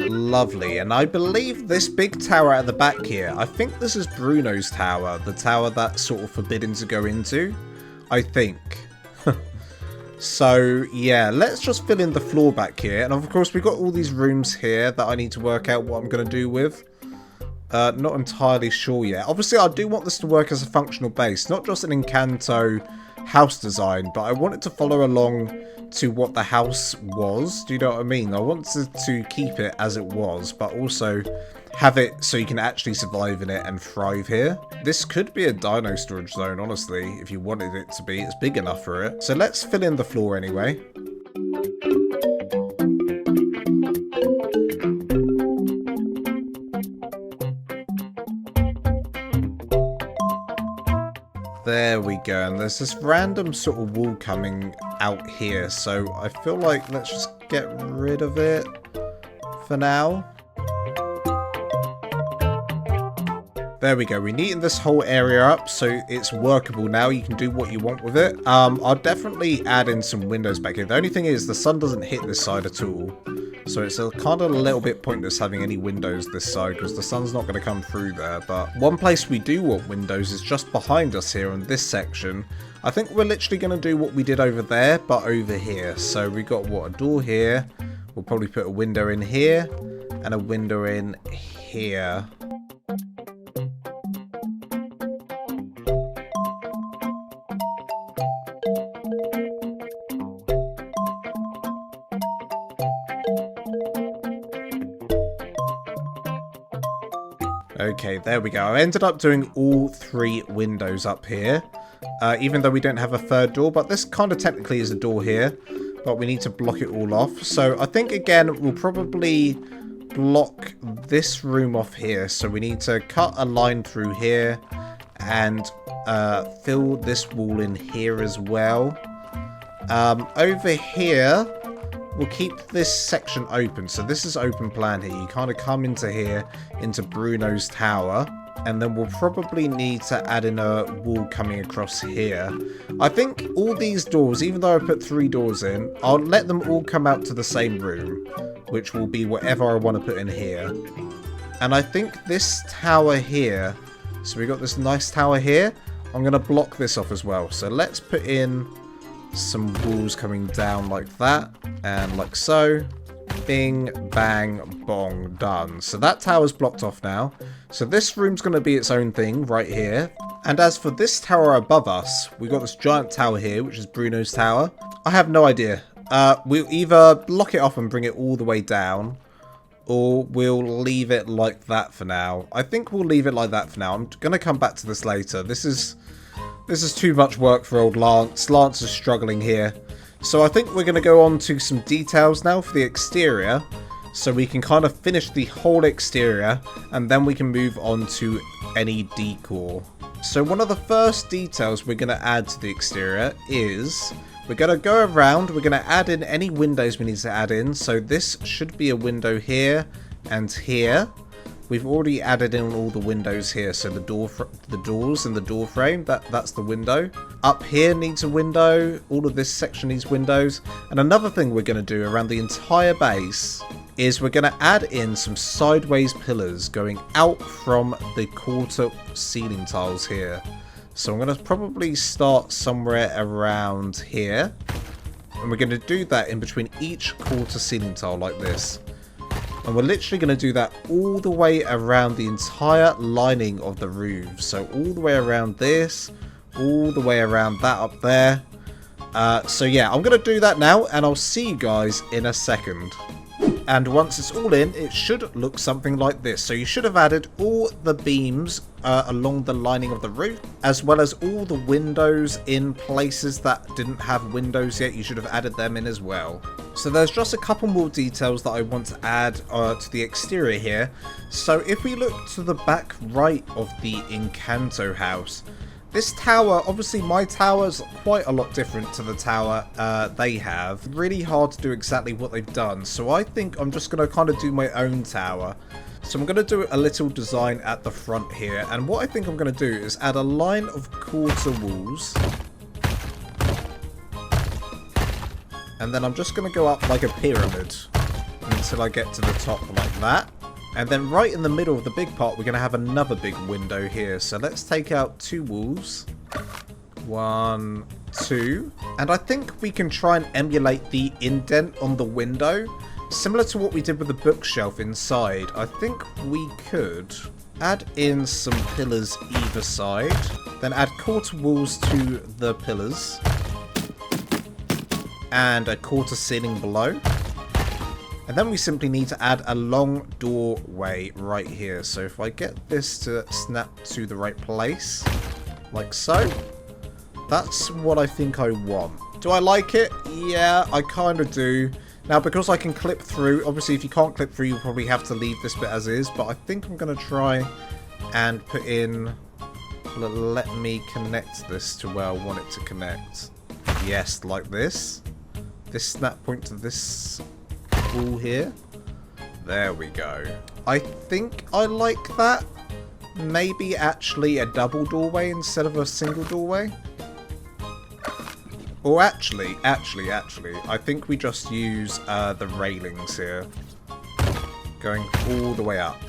Lovely. And I believe this big tower at the back here, I think this is Bruno's tower. The tower that's sort of forbidden to go into. I think. So, yeah, let's just fill in the floor back here. And of course, we've got all these rooms here that I need to work out what I'm going to do with. Not entirely sure yet. Obviously, I do want this to work as a functional base. Not just an Encanto house design, but I want it to follow along to what the house was. Do you know what I mean? I wanted to keep it as it was, but also have it so you can actually survive in it and thrive here. This could be a dino storage zone, honestly, if you wanted it to be. It's big enough for it. So let's fill in the floor anyway. There we go, and there's this random sort of wall coming out here, so I feel like let's just get rid of it for now. There we go, we neatened this whole area up so it's workable now. You can do what you want with it. I'll definitely add in some windows back here. The only thing is the sun doesn't hit this side at all. So it's kind of a little bit pointless having any windows this side because the sun's not going to come through there. But one place we do want windows is just behind us here on this section. I think we're literally going to do what we did over there, but over here. So we got, what, a door here. We'll probably put a window in here and a window in here. Okay, there we go. I ended up doing all three windows up here, even though we don't have a third door, but this kind of technically is a door here, but we need to block it all off. So I think, again, we'll probably block this room off here. So we need to cut a line through here and fill this wall in here as well. Over here, we'll keep this section open. So this is open plan here. You kind of come into here, into Bruno's tower. And then we'll probably need to add in a wall coming across here. I think all these doors, even though I put 3 doors in, I'll let them all come out to the same room, which will be whatever I want to put in here. And I think this tower here, so we got this nice tower here, I'm going to block this off as well. So let's put in some walls coming down like that, and like so. Bing, bang, bong, done. So that tower's blocked off now. So this room's going to be its own thing right here. And as for this tower above us, we've got this giant tower here, which is Bruno's tower. I have no idea. We'll either block it off and bring it all the way down, or we'll leave it like that for now. I think we'll leave it like that for now. I'm going to come back to this later. This is too much work for old Lance. Lance is struggling here. So I think we're going to go on to some details now for the exterior, so we can kind of finish the whole exterior, and then we can move on to any decor. So one of the first details we're going to add to the exterior is we're going to go around, we're going to add in any windows we need to add in. So this should be a window here and here. We've already added in all the windows here, so the doors and the door frame, that's the window. Up here needs a window, all of this section needs windows. And another thing we're going to do around the entire base is we're going to add in some sideways pillars going out from the quarter ceiling tiles here. So I'm going to probably start somewhere around here. And we're going to do that in between each quarter ceiling tile like this. And we're literally going to do that all the way around the entire lining of the roof. So all the way around this, all the way around that up there. So yeah, I'm going to do that now, and I'll see you guys in a second. And once it's all in, it should look something like this. So you should have added all the beams along the lining of the roof, as well as all the windows in places that didn't have windows yet. You should have added them in as well. So there's just a couple more details that I want to add to the exterior here. So if we look to the back right of the Encanto house, this tower, obviously my tower is quite a lot different to the tower they have. Really hard to do exactly what they've done. So I think I'm just going to kind of do my own tower. So I'm going to do a little design at the front here. And what I think I'm going to do is add a line of quarter walls. And then I'm just going to go up like a pyramid until I get to the top like that. And then right in the middle of the big part, we're going to have another big window here. So let's take out 2 walls. 1, 2. And I think we can try and emulate the indent on the window. Similar to what we did with the bookshelf inside. I think we could add in some pillars either side. Then add quarter walls to the pillars. And a quarter ceiling below. And then we simply need to add a long doorway right here. So if I get this to snap to the right place, like so, that's what I think I want. Do I like it? Yeah, I kind of do. Now, because I can clip through, obviously if you can't clip through, you probably have to leave this bit as is, but I think I'm going to try and put in, let me connect this to where I want it to connect. Yes, like this. This snap point to this wall here. There we go. I think I like that. Maybe actually a double doorway instead of a single doorway. Or actually, I think we just use the railings here. Going all the way up.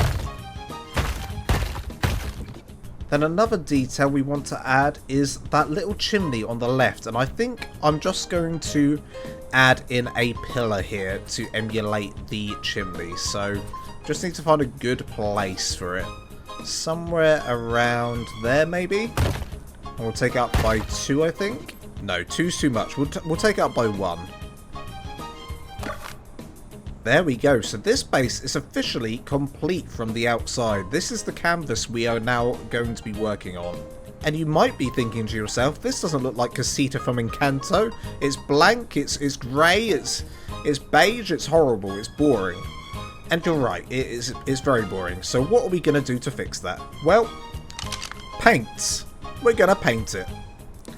Then another detail we want to add is that little chimney on the left. And I think I'm just going to add in a pillar here to emulate the chimney. So just need to find a good place for it. Somewhere around there maybe. And we'll take it up by 2, I think. No, 2's too much. We'll take it up by 1. There we go. So this base is officially complete from the outside. This is the canvas we are now going to be working on. And you might be thinking to yourself, this doesn't look like Casita from Encanto. It's blank, it's grey, it's beige, it's horrible, it's boring. And you're right, it's very boring. So what are we going to do to fix that? Well, paint. We're going to paint it.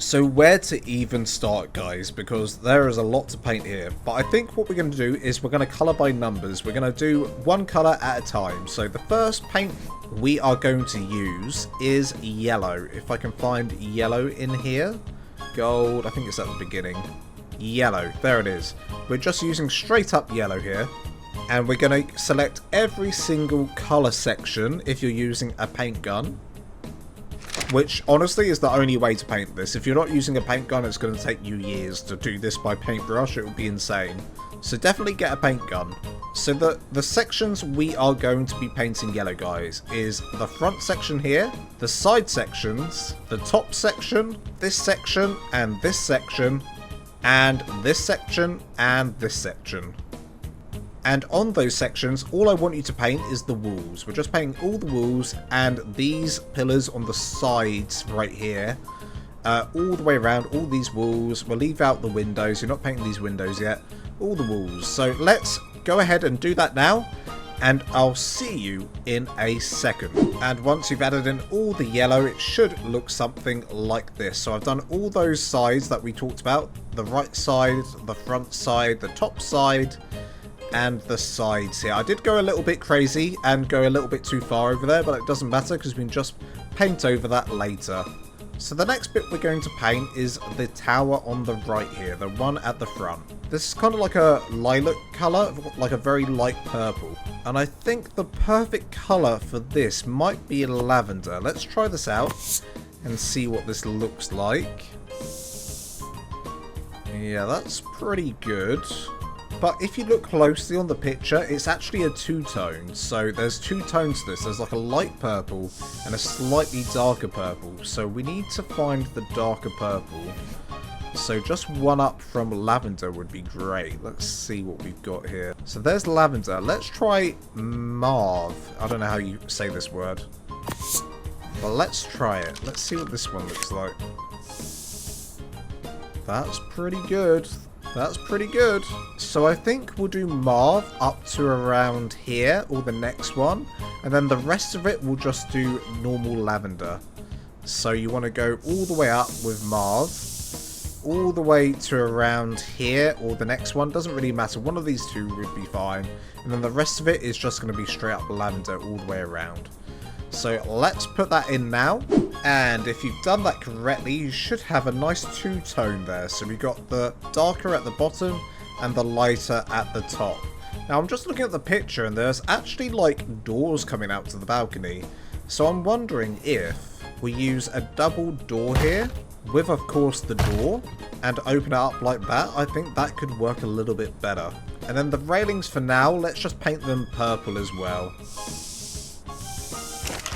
So where to even start, guys, because there is a lot to paint here. But I think what we're going to do is we're going to colour by numbers. We're going to do one colour at a time. So the first paint we are going to use is yellow. If I can find yellow in here. Gold, I think it's at the beginning. Yellow, there it is. We're just using straight up yellow here. And we're going to select every single colour section if you're using a paint gun. Which, honestly, is the only way to paint this. If you're not using a paint gun, it's going to take you years to do this by paintbrush. It would be insane. So definitely get a paint gun. So the sections we are going to be painting yellow, guys, is the front section here, the side sections, the top section, this section, and this section, and this section, and this section. And on those sections, all I want you to paint is the walls. We're just painting all the walls and these pillars on the sides right here. All the way around, all these walls. We'll leave out the windows. You're not painting these windows yet. All the walls. So let's go ahead and do that now. And I'll see you in a second. And once you've added in all the yellow, it should look something like this. So I've done all those sides that we talked about. The right side, the front side, the top side, and the sides here. I did go a little bit crazy and go a little bit too far over there, but it doesn't matter because we can just paint over that later. So the next bit we're going to paint is the tower on the right here, the one at the front. This is kind of like a lilac colour, like a very light purple. And I think the perfect colour for this might be lavender. Let's try this out and see what this looks like. Yeah, that's pretty good. But if you look closely on the picture, it's actually a two-tone. So there's two tones to this. There's like a light purple and a slightly darker purple. So we need to find the darker purple. So just one up from lavender would be great. Let's see what we've got here. So there's lavender. Let's try mauve. I don't know how you say this word. But let's try it. Let's see what this one looks like. That's pretty good. That's pretty good. So I think we'll do mauve up to around here, or the next one. And then the rest of it we'll just do normal lavender. So you want to go all the way up with mauve. All the way to around here, or the next one. Doesn't really matter. One of these two would be fine. And then the rest of it is just going to be straight up lavender all the way around. So let's put that in now. And if you've done that correctly, you should have a nice two-tone there. So we've got the darker at the bottom and the lighter at the top. Now I'm just looking at the picture and there's actually like doors coming out to the balcony. So I'm wondering if we use a double door here with, of course, the door and open it up like that. I think that could work a little bit better. And then the railings for now, let's just paint them purple as well.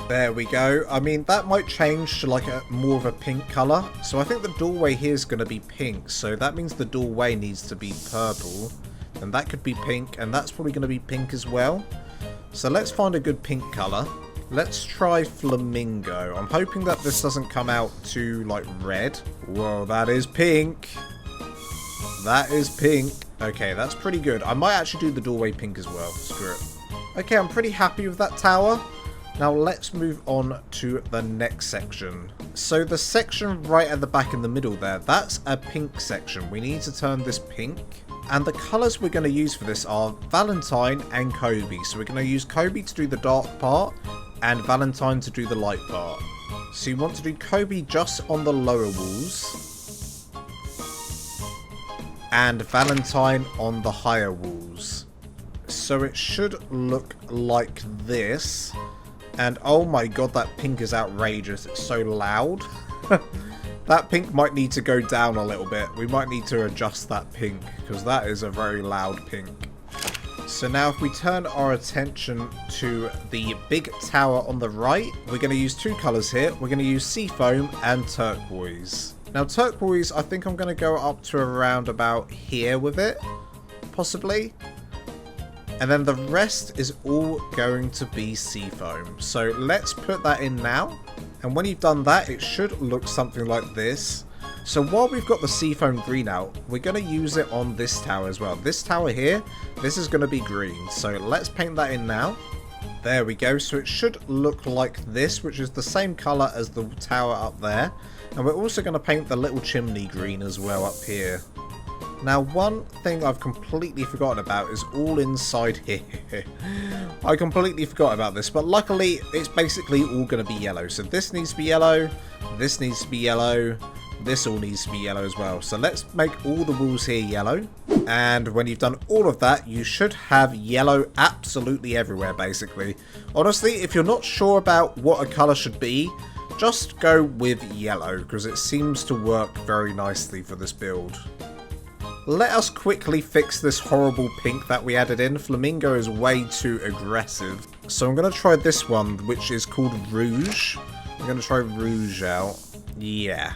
There we go. I mean, that might change to like a more of a pink colour. So I think the doorway here is going to be pink. So that means the doorway needs to be purple. And that could be pink. And that's probably going to be pink as well. So let's find a good pink colour. Let's try flamingo. I'm hoping that this doesn't come out too like red. Whoa, that is pink. That is pink. Okay, that's pretty good. I might actually do the doorway pink as well. Screw it. Okay, I'm pretty happy with that tower. Now let's move on to the next section. So the section right at the back in the middle there, that's a pink section. We need to turn this pink. And the colours we're going to use for this are Valentine and Kobe. So we're going to use Kobe to do the dark part and Valentine to do the light part. So you want to do Kobe just on the lower walls and Valentine on the higher walls. So it should look like this. And oh my god, that pink is outrageous. It's so loud. That pink might need to go down a little bit. We might need to adjust that pink because that is a very loud pink. So now if we turn our attention to the big tower on the right, we're going to use two colours here. We're going to use seafoam and turquoise. Now turquoise, I think I'm going to go up to around about here with it, possibly. And then the rest is all going to be seafoam. So let's put that in now. And when you've done that, it should look something like this. So while we've got the seafoam green out, we're going to use it on this tower as well. This tower here, this is going to be green. So let's paint that in now. There we go. So it should look like this, which is the same colour as the tower up there. And we're also going to paint the little chimney green as well up here. Now, one thing I've completely forgotten about is all inside here. I completely forgot about this, but luckily it's basically all going to be yellow. So this needs to be yellow, this needs to be yellow, this all needs to be yellow as well. So let's make all the walls here yellow. And when you've done all of that, you should have yellow absolutely everywhere, basically. Honestly, if you're not sure about what a colour should be, just go with yellow, because it seems to work very nicely for this build. Let us quickly fix this horrible pink that we added in. Flamingo is way too aggressive. So I'm going to try this one, which is called Rouge. I'm going to try Rouge out. Yeah,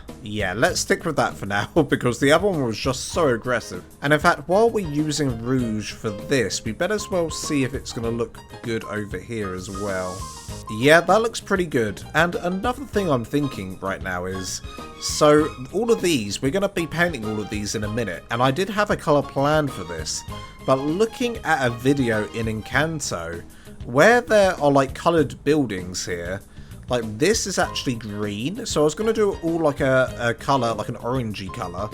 let's stick with that for now, because the other one was just so aggressive. And in fact, while we're using Rouge for this, we better as well see if it's going to look good over here as well. Yeah, that looks pretty good. And another thing I'm thinking right now is, so all of these, we're going to be painting all of these in a minute. And I did have a colour plan for this. But looking at a video in Encanto, where there are like coloured buildings here, like this is actually green. So I was going to do it all like a colour, like an orangey colour.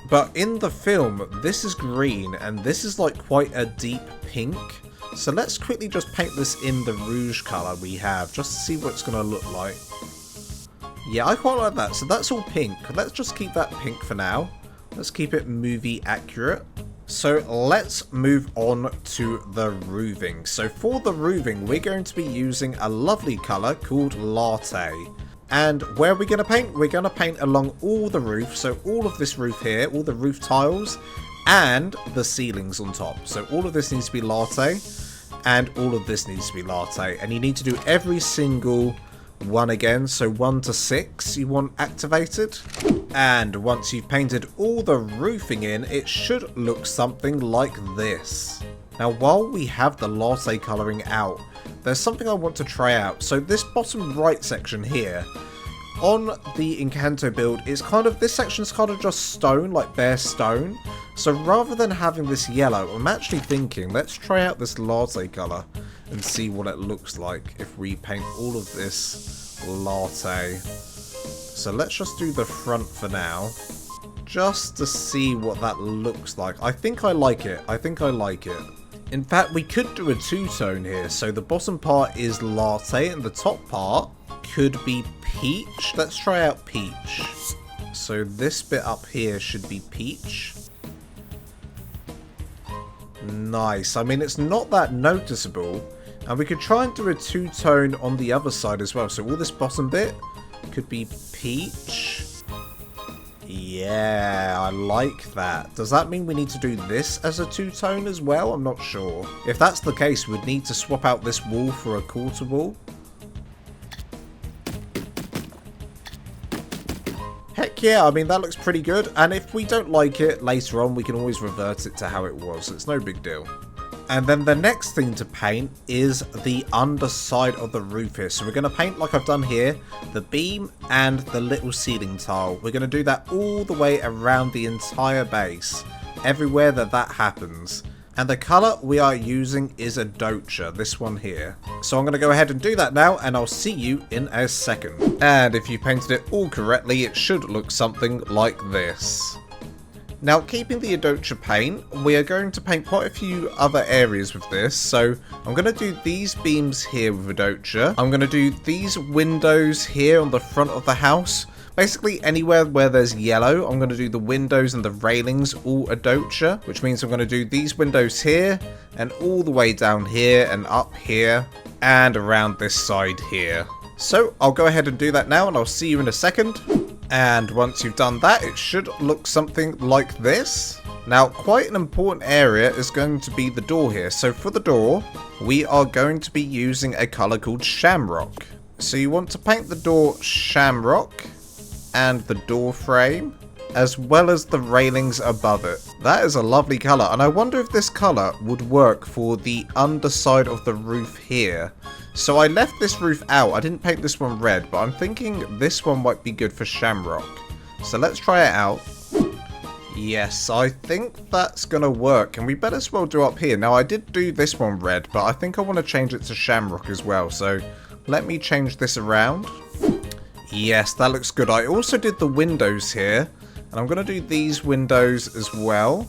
But in the film, this is green and this is like quite a deep pink. So let's quickly just paint this in the Rouge colour we have, just to see what it's going to look like. Yeah, I quite like that. So that's all pink. Let's just keep that pink for now. Let's keep it movie accurate. So let's move on to the roofing. So for the roofing, we're going to be using a lovely colour called Latte. And where are we going to paint? We're going to paint along all the roof. So all of this roof here, all the roof tiles, and the ceilings on top. So all of this needs to be latte, and all of this needs to be latte, and you need to do every single one again. So 1 to 6 you want activated, and once you've painted all the roofing in, it should look something like this. Now while we have the latte colouring out, there's something I want to try out. So this bottom right section here on the Encanto build is kind of, this section's kind of just stone, like bare stone. So rather than having this yellow, I'm actually thinking let's try out this latte colour and see what it looks like if we paint all of this latte. So let's just do the front for now, just to see what that looks like. I think I like it. I think I like it. In fact, we could do a two-tone here. So the bottom part is latte and the top part could be peach. Let's try out peach. So this bit up here should be peach. Nice. I mean, it's not that noticeable. And we could try and do a two-tone on the other side as well. So all this bottom bit could be peach. Yeah, I like that. Does that mean we need to do this as a two-tone as well? I'm not sure. If that's the case, we'd need to swap out this wall for a quarter wall. Heck yeah, I mean, that looks pretty good. And if we don't like it later on, we can always revert it to how it was. It's no big deal. And then the next thing to paint is the underside of the roof here. So we're going to paint like I've done here, the beam and the little ceiling tile. We're going to do that all the way around the entire base, everywhere that happens. And the colour we are using is adobe, this one here. So I'm going to go ahead and do that now, and I'll see you in a second. And if you painted it all correctly, it should look something like this. Now, keeping the adobe paint, we are going to paint quite a few other areas with this. So I'm going to do these beams here with adobe. I'm going to do these windows here on the front of the house. Basically anywhere where there's yellow, I'm going to do the windows and the railings all adobe, which means I'm going to do these windows here and all the way down here and up here and around this side here. So I'll go ahead and do that now, and I'll see you in a second. And once you've done that, it should look something like this. Now, quite an important area is going to be the door here. So for the door, we are going to be using a colour called Shamrock. So you want to paint the door Shamrock and the door frame, as well as the railings above it. That is a lovely colour, and I wonder if this colour would work for the underside of the roof here. So I left this roof out. I didn't paint this one red, but I'm thinking this one might be good for Shamrock. So let's try it out. Yes, I think that's going to work, and we better as well do up here. Now, I did do this one red, but I think I want to change it to Shamrock as well. So let me change this around. Yes, that looks good. I also did the windows here, and I'm going to do these windows as well.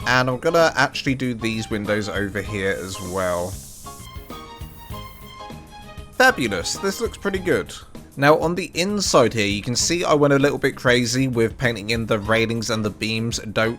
And I'm going to actually do these windows over here as well. Fabulous, this looks pretty good. Now on the inside here, you can see I went a little bit crazy with painting in the railings and the beams adobe,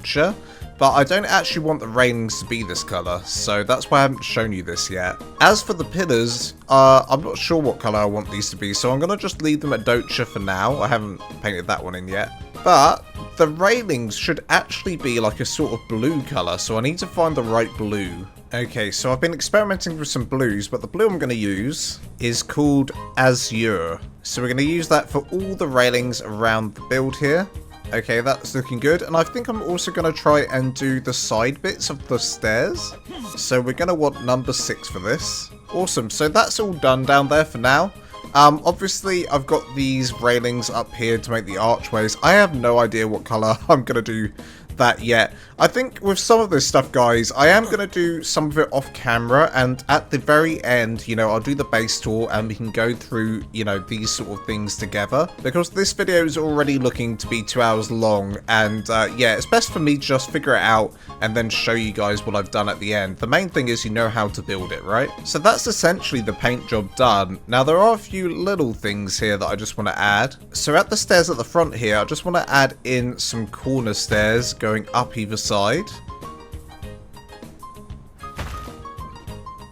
but I don't actually want the railings to be this colour, so that's why I haven't shown you this yet. As for the pillars, I'm not sure what colour I want these to be, so I'm going to just leave them adobe for now. I haven't painted that one in yet. But the railings should actually be like a sort of blue colour, so I need to find the right blue. Okay, so I've been experimenting with some blues, but the blue I'm going to use is called Azure. So we're going to use that for all the railings around the build here. Okay, that's looking good. And I think I'm also going to try and do the side bits of the stairs. So we're going to want number 6 for this. Awesome, so that's all done down there for now. Obviously, I've got these railings up here to make the archways. I have no idea what colour I'm going to do that yet. I think with some of this stuff, guys, I am going to do some of it off camera, and at the very end, you know, I'll do the base tour and we can go through, you know, these sort of things together, because this video is already looking to be 2 hours long, and yeah, it's best for me to just figure it out and then show you guys what I've done at the end. The main thing is you know how to build it, right? So that's essentially the paint job done. Now there are a few little things here that I just want to add. So at the stairs at the front here, I just want to add in some corner stairs going up either side.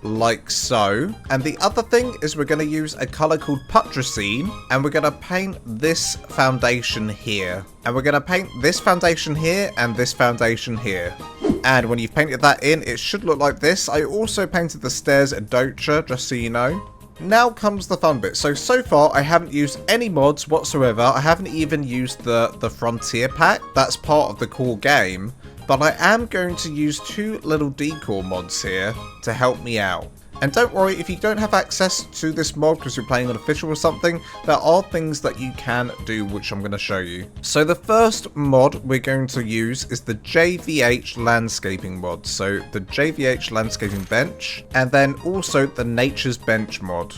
like so. And the other thing is we're going to use a colour called Putracine, and we're going to paint this foundation here. And we're going to paint this foundation here and this foundation here. And when you've painted that in, it should look like this. I also painted the stairs adobe, just so you know. Now comes the fun bit. So far I haven't used any mods whatsoever. I haven't even used the Frontier pack. That's part of the core game. But I am going to use 2 little decor mods here to help me out. And don't worry, if you don't have access to this mod because you're playing on official or something, there are things that you can do which I'm going to show you. So the first mod we're going to use is the JVH landscaping mod. So the JVH landscaping bench, and then also the nature's bench mod.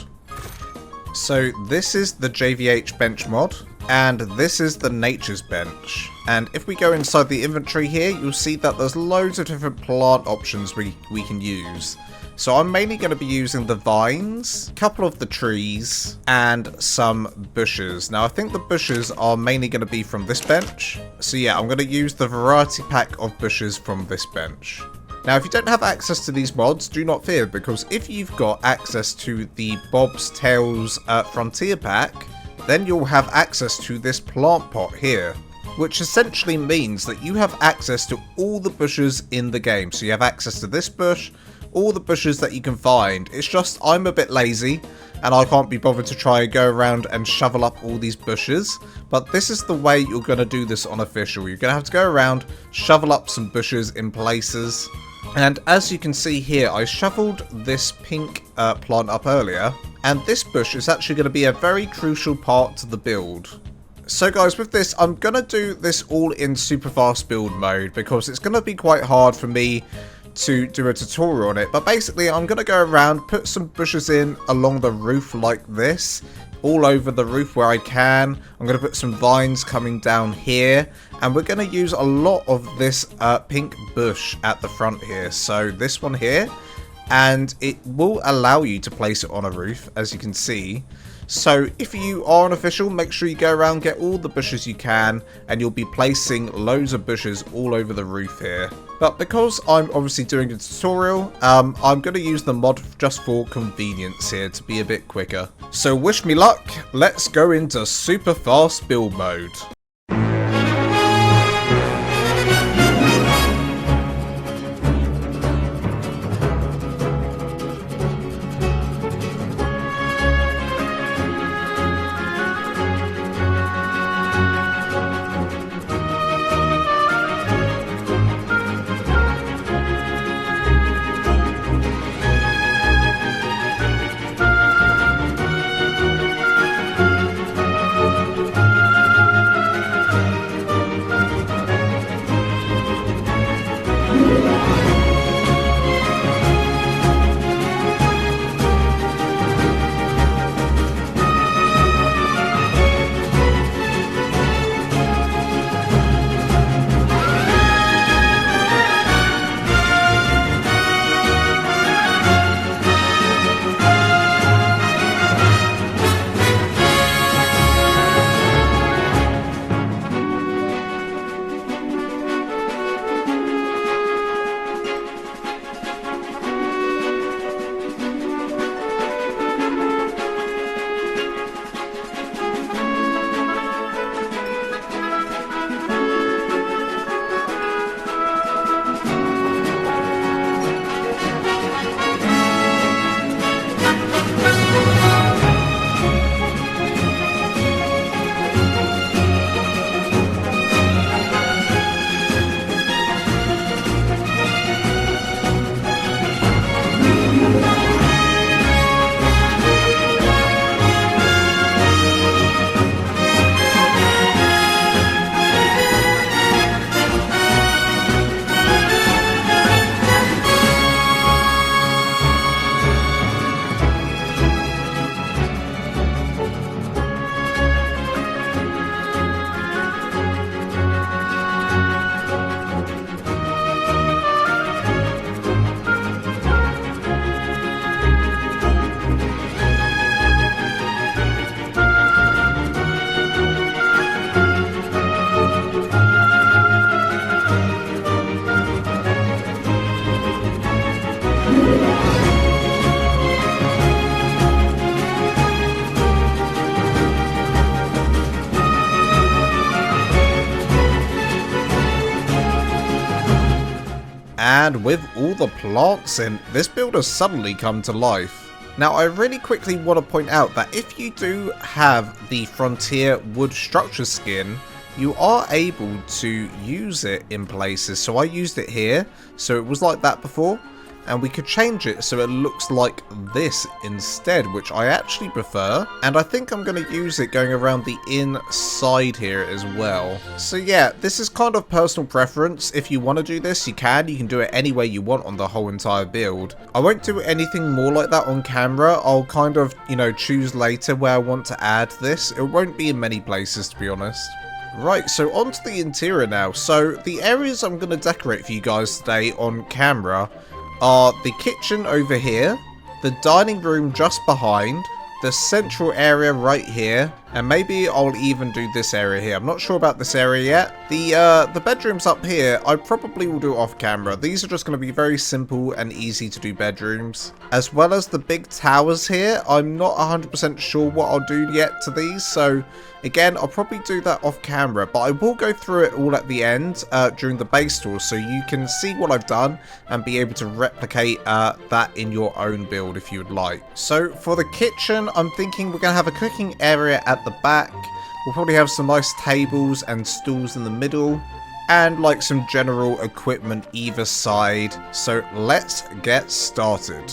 So this is the JVH bench mod, and this is the nature's bench. And if we go inside the inventory here, you'll see that there's loads of different plant options we can use. So I'm mainly going to be using the vines, a couple of the trees, and some bushes. Now I think the bushes are mainly going to be from this bench. So yeah, I'm going to use the variety pack of bushes from this bench. Now if you don't have access to these mods, do not fear, because if you've got access to the Bob's Tales Frontier pack, then you'll have access to this plant pot here, which essentially means that you have access to all the bushes in the game. So you have access to this bush, all the bushes that you can find. It's just I'm a bit lazy and I can't be bothered to try and go around and shovel up all these bushes, but this is the way you're going to do this on official. You're going to have to go around, shovel up some bushes in places. And as you can see here, I shoveled this pink plant up earlier, and this bush is actually going to be a very crucial part to the build. So guys, with this, I'm going to do this all in super fast build mode because it's going to be quite hard for me to do a tutorial on it. But basically, I'm going to go around, put some bushes in along the roof like this, all over the roof where I can. I'm going to put some vines coming down here, and we're going to use a lot of this pink bush at the front here. So this one here, and it will allow you to place it on a roof, as you can see. So if you are an official, make sure you go around, get all the bushes you can, and you'll be placing loads of bushes all over the roof here. But because I'm obviously doing a tutorial, I'm going to use the mod just for convenience here to be a bit quicker. So wish me luck, let's go into super fast build mode. And with all the plants in, this build has suddenly come to life. Now I really quickly want to point out that if you do have the Frontier wood structure skin, you are able to use it in places. So I used it here, so it was like that before, and we could change it so it looks like this instead, which I actually prefer, and I think I'm going to use it going around the inside here as well. So yeah, this is kind of personal preference. If you want to do this, you can do it any way you want on the whole entire build. I won't do anything more like that on camera. I'll kind of, choose later where I want to add this. It won't be in many places, to be honest. Right, so onto the interior now. So the areas I'm going to decorate for you guys today on camera are the kitchen over here, the dining room just behind, the central area right here, and maybe I'll even do this area here. I'm not sure about this area yet. The bedrooms up here, I probably will do off camera. These are just going to be very simple and easy to do bedrooms. As well as the big towers here, I'm not 100% sure what I'll do yet to these, so again, I'll probably do that off camera, but I will go through it all at the end during the base tour, so you can see what I've done and be able to replicate that in your own build if you would like. So for the kitchen, I'm thinking we're going to have a cooking area at the back. We'll probably have some nice tables and stools in the middle, and like some general equipment either side. So let's get started.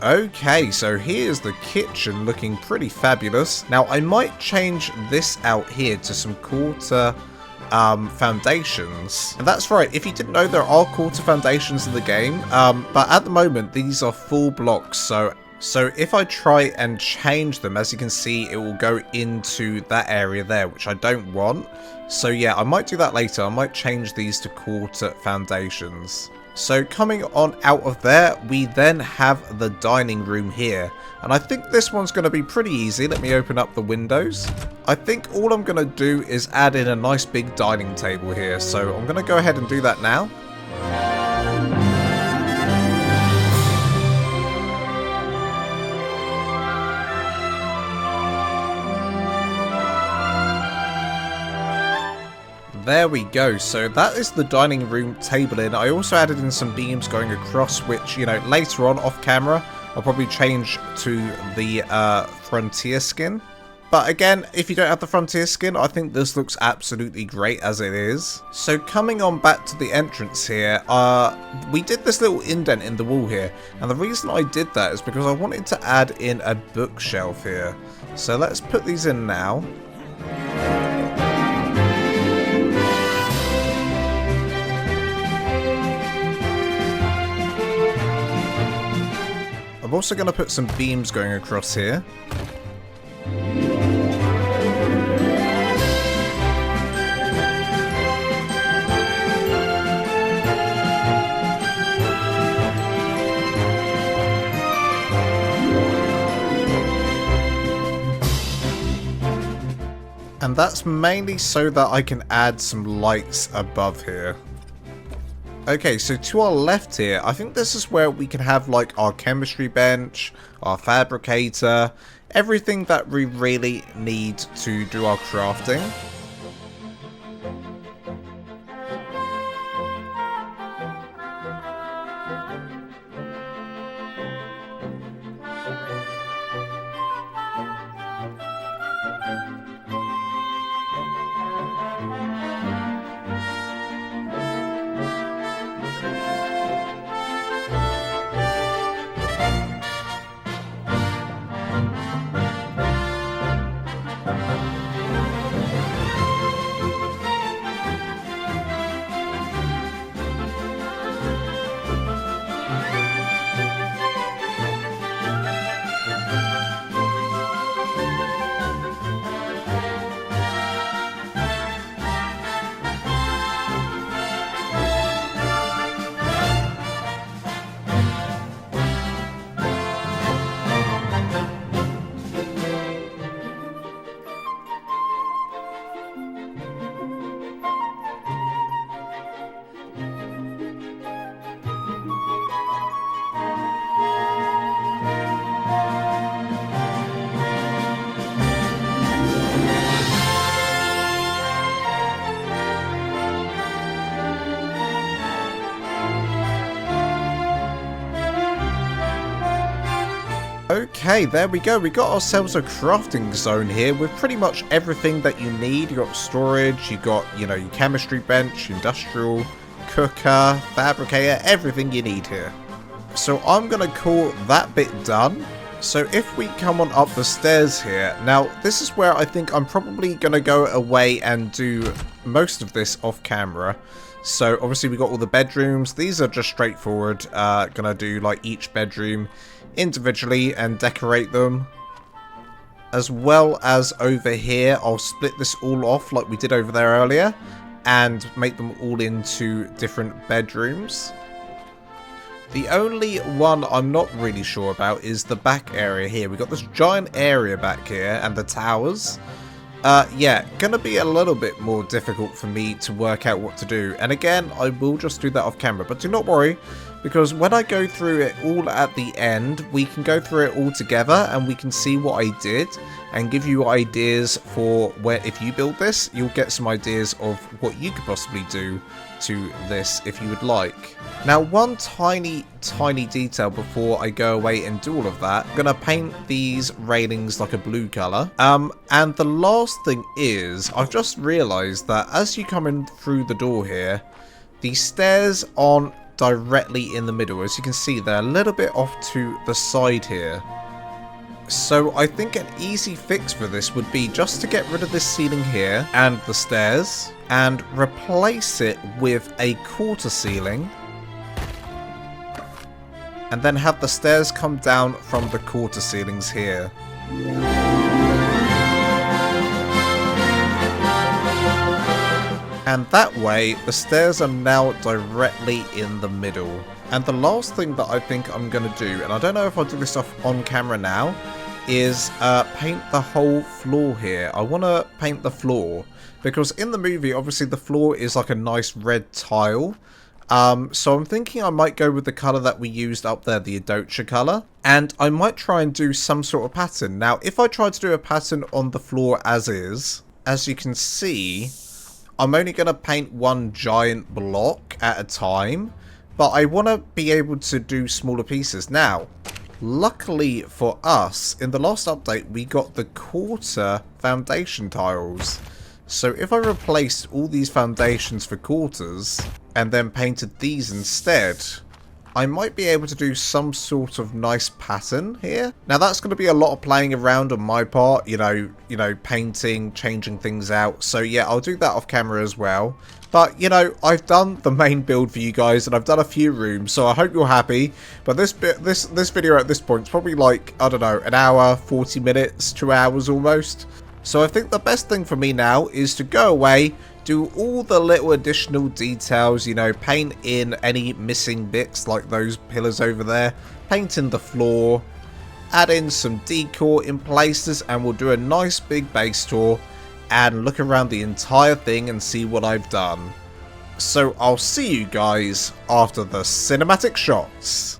Okay, so here's the kitchen looking pretty fabulous. Now, I might change this out here to some quarter foundations. And that's right, if you didn't know, there are quarter foundations in the game, but at the moment, these are full blocks, so if I try and change them, as you can see, it will go into that area there, which I don't want. So yeah, I might do that later. I might change these to quarter foundations. So coming on out of there, we then have the dining room here. And I think this one's going to be pretty easy. Let me open up the windows. I think all I'm going to do is add in a nice big dining table here. So I'm going to go ahead and do that now. There we go, so that is the dining room table in. I also added in some beams going across, which, you know, later on off camera, I'll probably change to the Frontier skin. But again, if you don't have the Frontier skin, I think this looks absolutely great as it is. So coming on back to the entrance here, we did this little indent in the wall here. And the reason I did that is because I wanted to add in a bookshelf here. So let's put these in now. I'm also going to put some beams going across here. And that's mainly so that I can add some lights above here. Okay, so to our left here, I think this is where we can have like our chemistry bench, our fabricator, everything that we really need to do our crafting. Okay, there we go. We got ourselves a crafting zone here with pretty much everything that you need. You got storage, you got, you know, your chemistry bench, industrial, cooker, fabricator, everything you need here. So I'm going to call that bit done. So if we come on up the stairs here, now this is where I think I'm probably going to go away and do most of this off camera. So obviously we got all the bedrooms. These are just straightforward. Gonna do like each bedroom individually and decorate them. As well as over here, I'll split this all off like we did over there earlier and make them all into different bedrooms. The only one I'm not really sure about is the back area here. We've got this giant area back here and the towers. Yeah, gonna be a little bit more difficult for me to work out what to do. And again, I will just do that off camera. But do not worry, because when I go through it all at the end, we can go through it all together and we can see what I did and give you ideas for where, if you build this, you'll get some ideas of what you could possibly do to this if you would like. Now, one tiny detail before I go away and do all of that, I'm gonna paint these railings like a blue color. And the last thing is, I've just realized that as you come in through the door here, the stairs aren't directly in the middle. As you can see, they're a little bit off to the side here. So I think an easy fix for this would be just to get rid of this ceiling here and the stairs and replace it with a quarter ceiling, and then have the stairs come down from the quarter ceilings here. And that way, the stairs are now directly in the middle. And the last thing that I think I'm going to do, and I don't know if I'll do this off on camera now, is paint the whole floor here. I want to paint the floor, because in the movie, obviously the floor is like a nice red tile. So I'm thinking I might go with the colour that we used up there, the adobe colour. And I might try and do some sort of pattern. Now, if I try to do a pattern on the floor as is, as you can see, I'm only going to paint one giant block at a time. But I want to be able to do smaller pieces. Now, luckily for us, in the last update we got the quarter foundation tiles. So if I replaced all these foundations for quarters and then painted these instead, I might be able to do some sort of nice pattern here. Now that's going to be a lot of playing around on my part, you know, painting, changing things out. So yeah, I'll do that off camera as well. But, you know, I've done the main build for you guys, and I've done a few rooms, so I hope you're happy. But this video at this point is probably like, I don't know, an hour, 40 minutes, 2 hours almost. So I think the best thing for me now is to go away, do all the little additional details, you know, paint in any missing bits like those pillars over there, paint in the floor, add in some decor in places, and we'll do a nice big base tour and look around the entire thing and see what I've done. So I'll see you guys after the cinematic shots.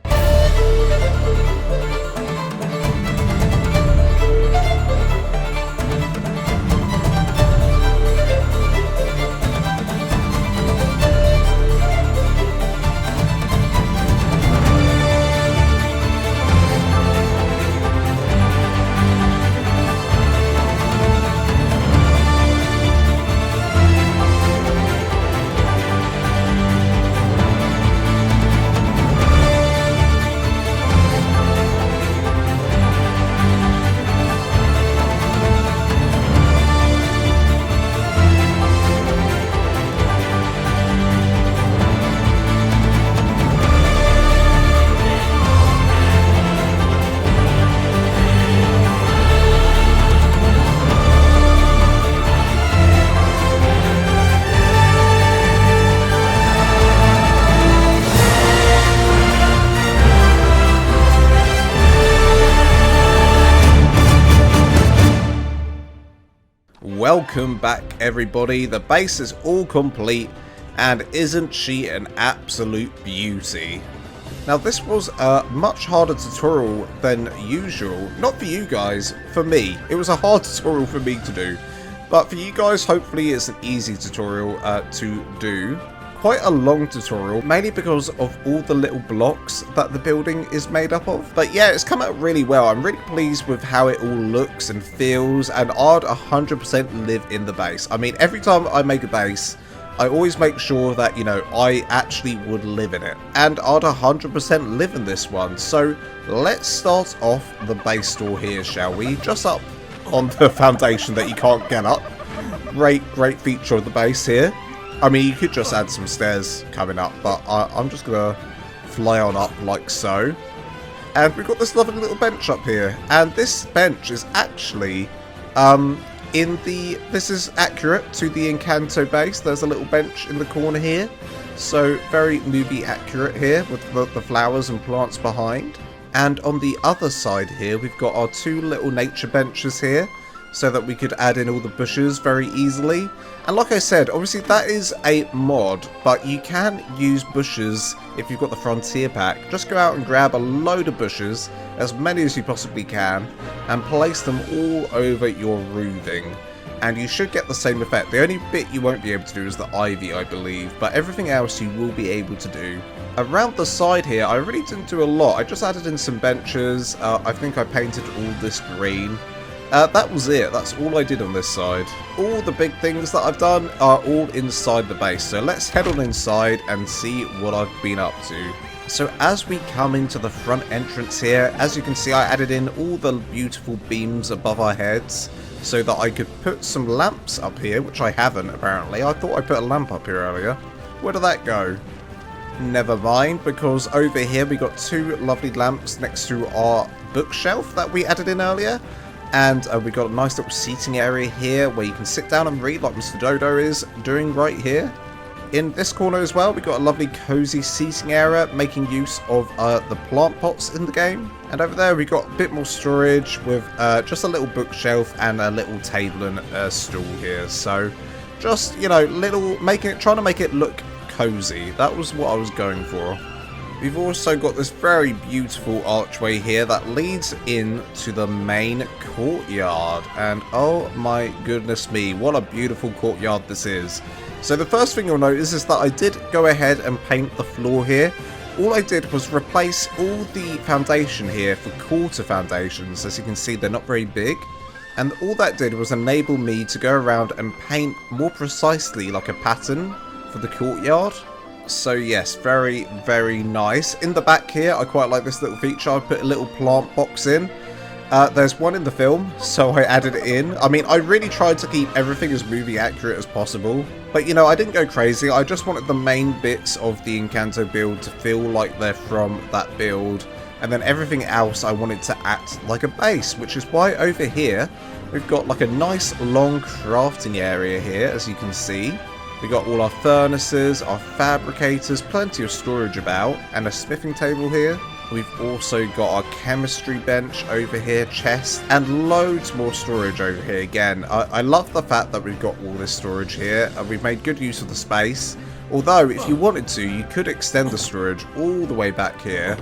Welcome back everybody, the base is all complete and isn't she an absolute beauty. Now this was a much harder tutorial than usual, not for you guys, for me. It was a hard tutorial for me to do, but for you guys hopefully it's an easy tutorial to do. Quite a long tutorial, mainly because of all the little blocks that the building is made up of. But yeah, it's come out really well. I'm really pleased with how it all looks and feels, and I'd 100% live in the base. I mean, every time I make a base, I always make sure that, you know, I actually would live in it. And I'd 100% live in this one. So let's start off the base store here, shall we? Just up on the foundation that you can't get up. Great feature of the base here. I mean, you could just add some stairs coming up, but I'm just going to fly on up like so. And we've got this lovely little bench up here. And this bench is actually, this is accurate to the Encanto base. There's a little bench in the corner here. So, very movie accurate here with the flowers and plants behind. And on the other side here, we've got our two little nature benches here, so that we could add in all the bushes very easily. And like I said, obviously that is a mod, but you can use bushes if you've got the Frontier Pack. Just go out and grab a load of bushes, as many as you possibly can, and place them all over your roofing. And you should get the same effect. The only bit you won't be able to do is the ivy, I believe, but everything else you will be able to do. Around the side here, I really didn't do a lot. I just added in some benches. I think I painted all this green. That was it. That's all I did on this side. All the big things that I've done are all inside the base. So let's head on inside and see what I've been up to. So as we come into the front entrance here, as you can see, I added in all the beautiful beams above our heads so that I could put some lamps up here, which I haven't apparently. I thought I put a lamp up here earlier. Where did that go? Never mind, because over here we got two lovely lamps next to our bookshelf that we added in earlier. And we got a nice little seating area here where you can sit down and read like Mr. Dodo is doing right here. In this corner as well, we got a lovely cozy seating area making use of the plant pots in the game. And over there we got a bit more storage with just a little bookshelf and a little table and a stool here. So just, you know, trying to make it look cozy. That was what I was going for. We've also got this very beautiful archway here that leads into the main courtyard. And oh my goodness me, what a beautiful courtyard this is. So the first thing you'll notice is that I did go ahead and paint the floor here all I did was replace all the foundation here for quarter foundations. As you can see, they're not very big. And all that did was enable me to go around and paint more precisely like a pattern for the courtyard. So yes, very, very nice. In the back here, I quite like this little feature. I put a little plant box in. There's one in the film, so I added it in. I mean, I really tried to keep everything as movie accurate as possible. But, you know, I didn't go crazy. I just wanted the main bits of the Encanto build to feel like they're from that build. And then everything else I wanted to act like a base, which is why over here we've got like a nice long crafting area here, as you can see. We got all our furnaces, our fabricators, plenty of storage about, and a smithing table here. We've also got our chemistry bench over here, chest, and loads more storage over here again. I love the fact that we've got all this storage here, and we've made good use of the space. Although, if you wanted to, you could extend the storage all the way back here.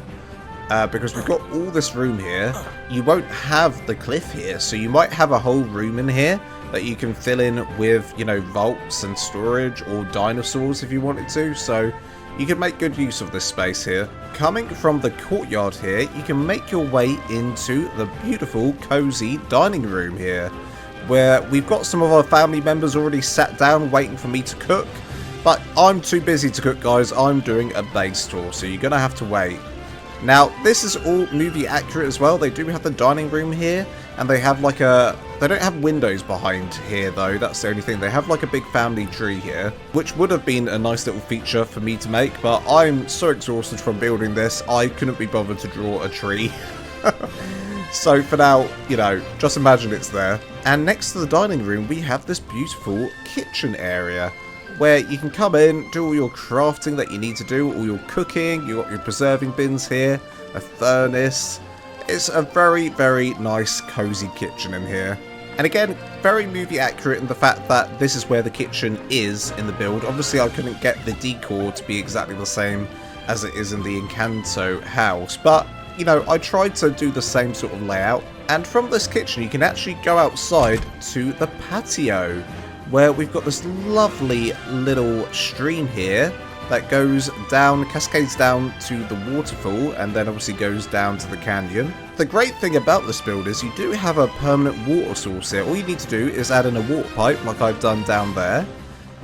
Because we've got all this room here. You won't have the cliff here, so you might have a whole room in here that you can fill in with, you know, vaults and storage, or dinosaurs if you wanted to. So you can make good use of this space here. Coming from the courtyard here, you can make your way into the beautiful, cozy dining room here, where we've got some of our family members already sat down waiting for me to cook. But I'm too busy to cook, guys. I'm doing a base tour, so you're going to have to wait. Now, this is all movie accurate as well. They do have the dining room here, and they have like a... They don't have windows behind here, though. That's the only thing. They have like a big family tree here, which would have been a nice little feature for me to make, but I'm so exhausted from building this, I couldn't be bothered to draw a tree. So for now, you know, just imagine it's there. And next to the dining room, we have this beautiful kitchen area, where you can come in, do all your crafting that you need to do, all your cooking. You got your preserving bins here, a furnace. It's a very, very nice, cozy kitchen in here. And again, very movie accurate in the fact that this is where the kitchen is in the build. Obviously, I couldn't get the decor to be exactly the same as it is in the Encanto house, but, you know, I tried to do the same sort of layout. And from this kitchen, you can actually go outside to the patio, where we've got this lovely little stream here that goes down, cascades down to the waterfall, and then obviously goes down to the canyon. The great thing about this build is you do have a permanent water source here. All you need to do is add in a water pipe, like I've done down there,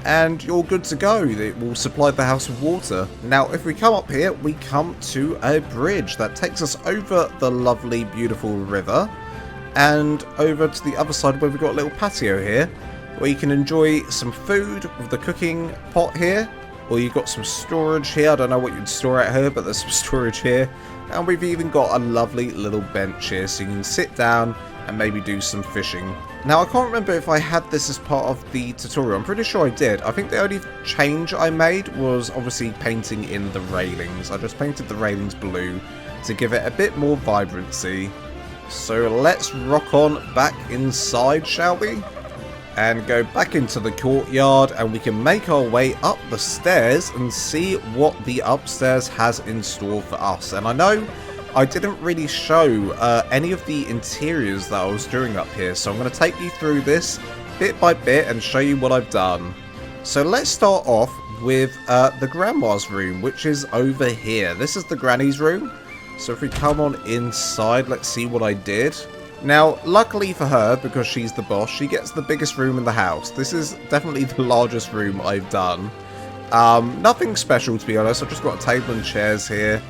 and you're good to go. It will supply the house with water. Now, if we come up here, we come to a bridge that takes us over the lovely, beautiful river, and over to the other side where we've got a little patio here, where you can enjoy some food with the cooking pot here, or you've got some storage here. I don't know what you'd store out here, but there's some storage here. And we've even got a lovely little bench here, so you can sit down and maybe do some fishing. Now, I can't remember if I had this as part of the tutorial. I'm pretty sure I did. I think the only change I made was obviously painting in the railings. I just painted the railings blue to give it a bit more vibrancy. So let's rock on back inside, shall we? And go back into the courtyard, and we can make our way up the stairs and see what the upstairs has in store for us. And I know I didn't really show any of the interiors that I was doing up here, so I'm going to take you through this bit by bit and show you what I've done. So let's start off with the grandma's room, which is over here. This is the granny's room. So if we come on inside, let's see what I did. Now, luckily for her, because she's the boss, she gets the biggest room in the house. This is definitely the largest room I've done. Nothing special, to be honest. I've just got a table and chairs here.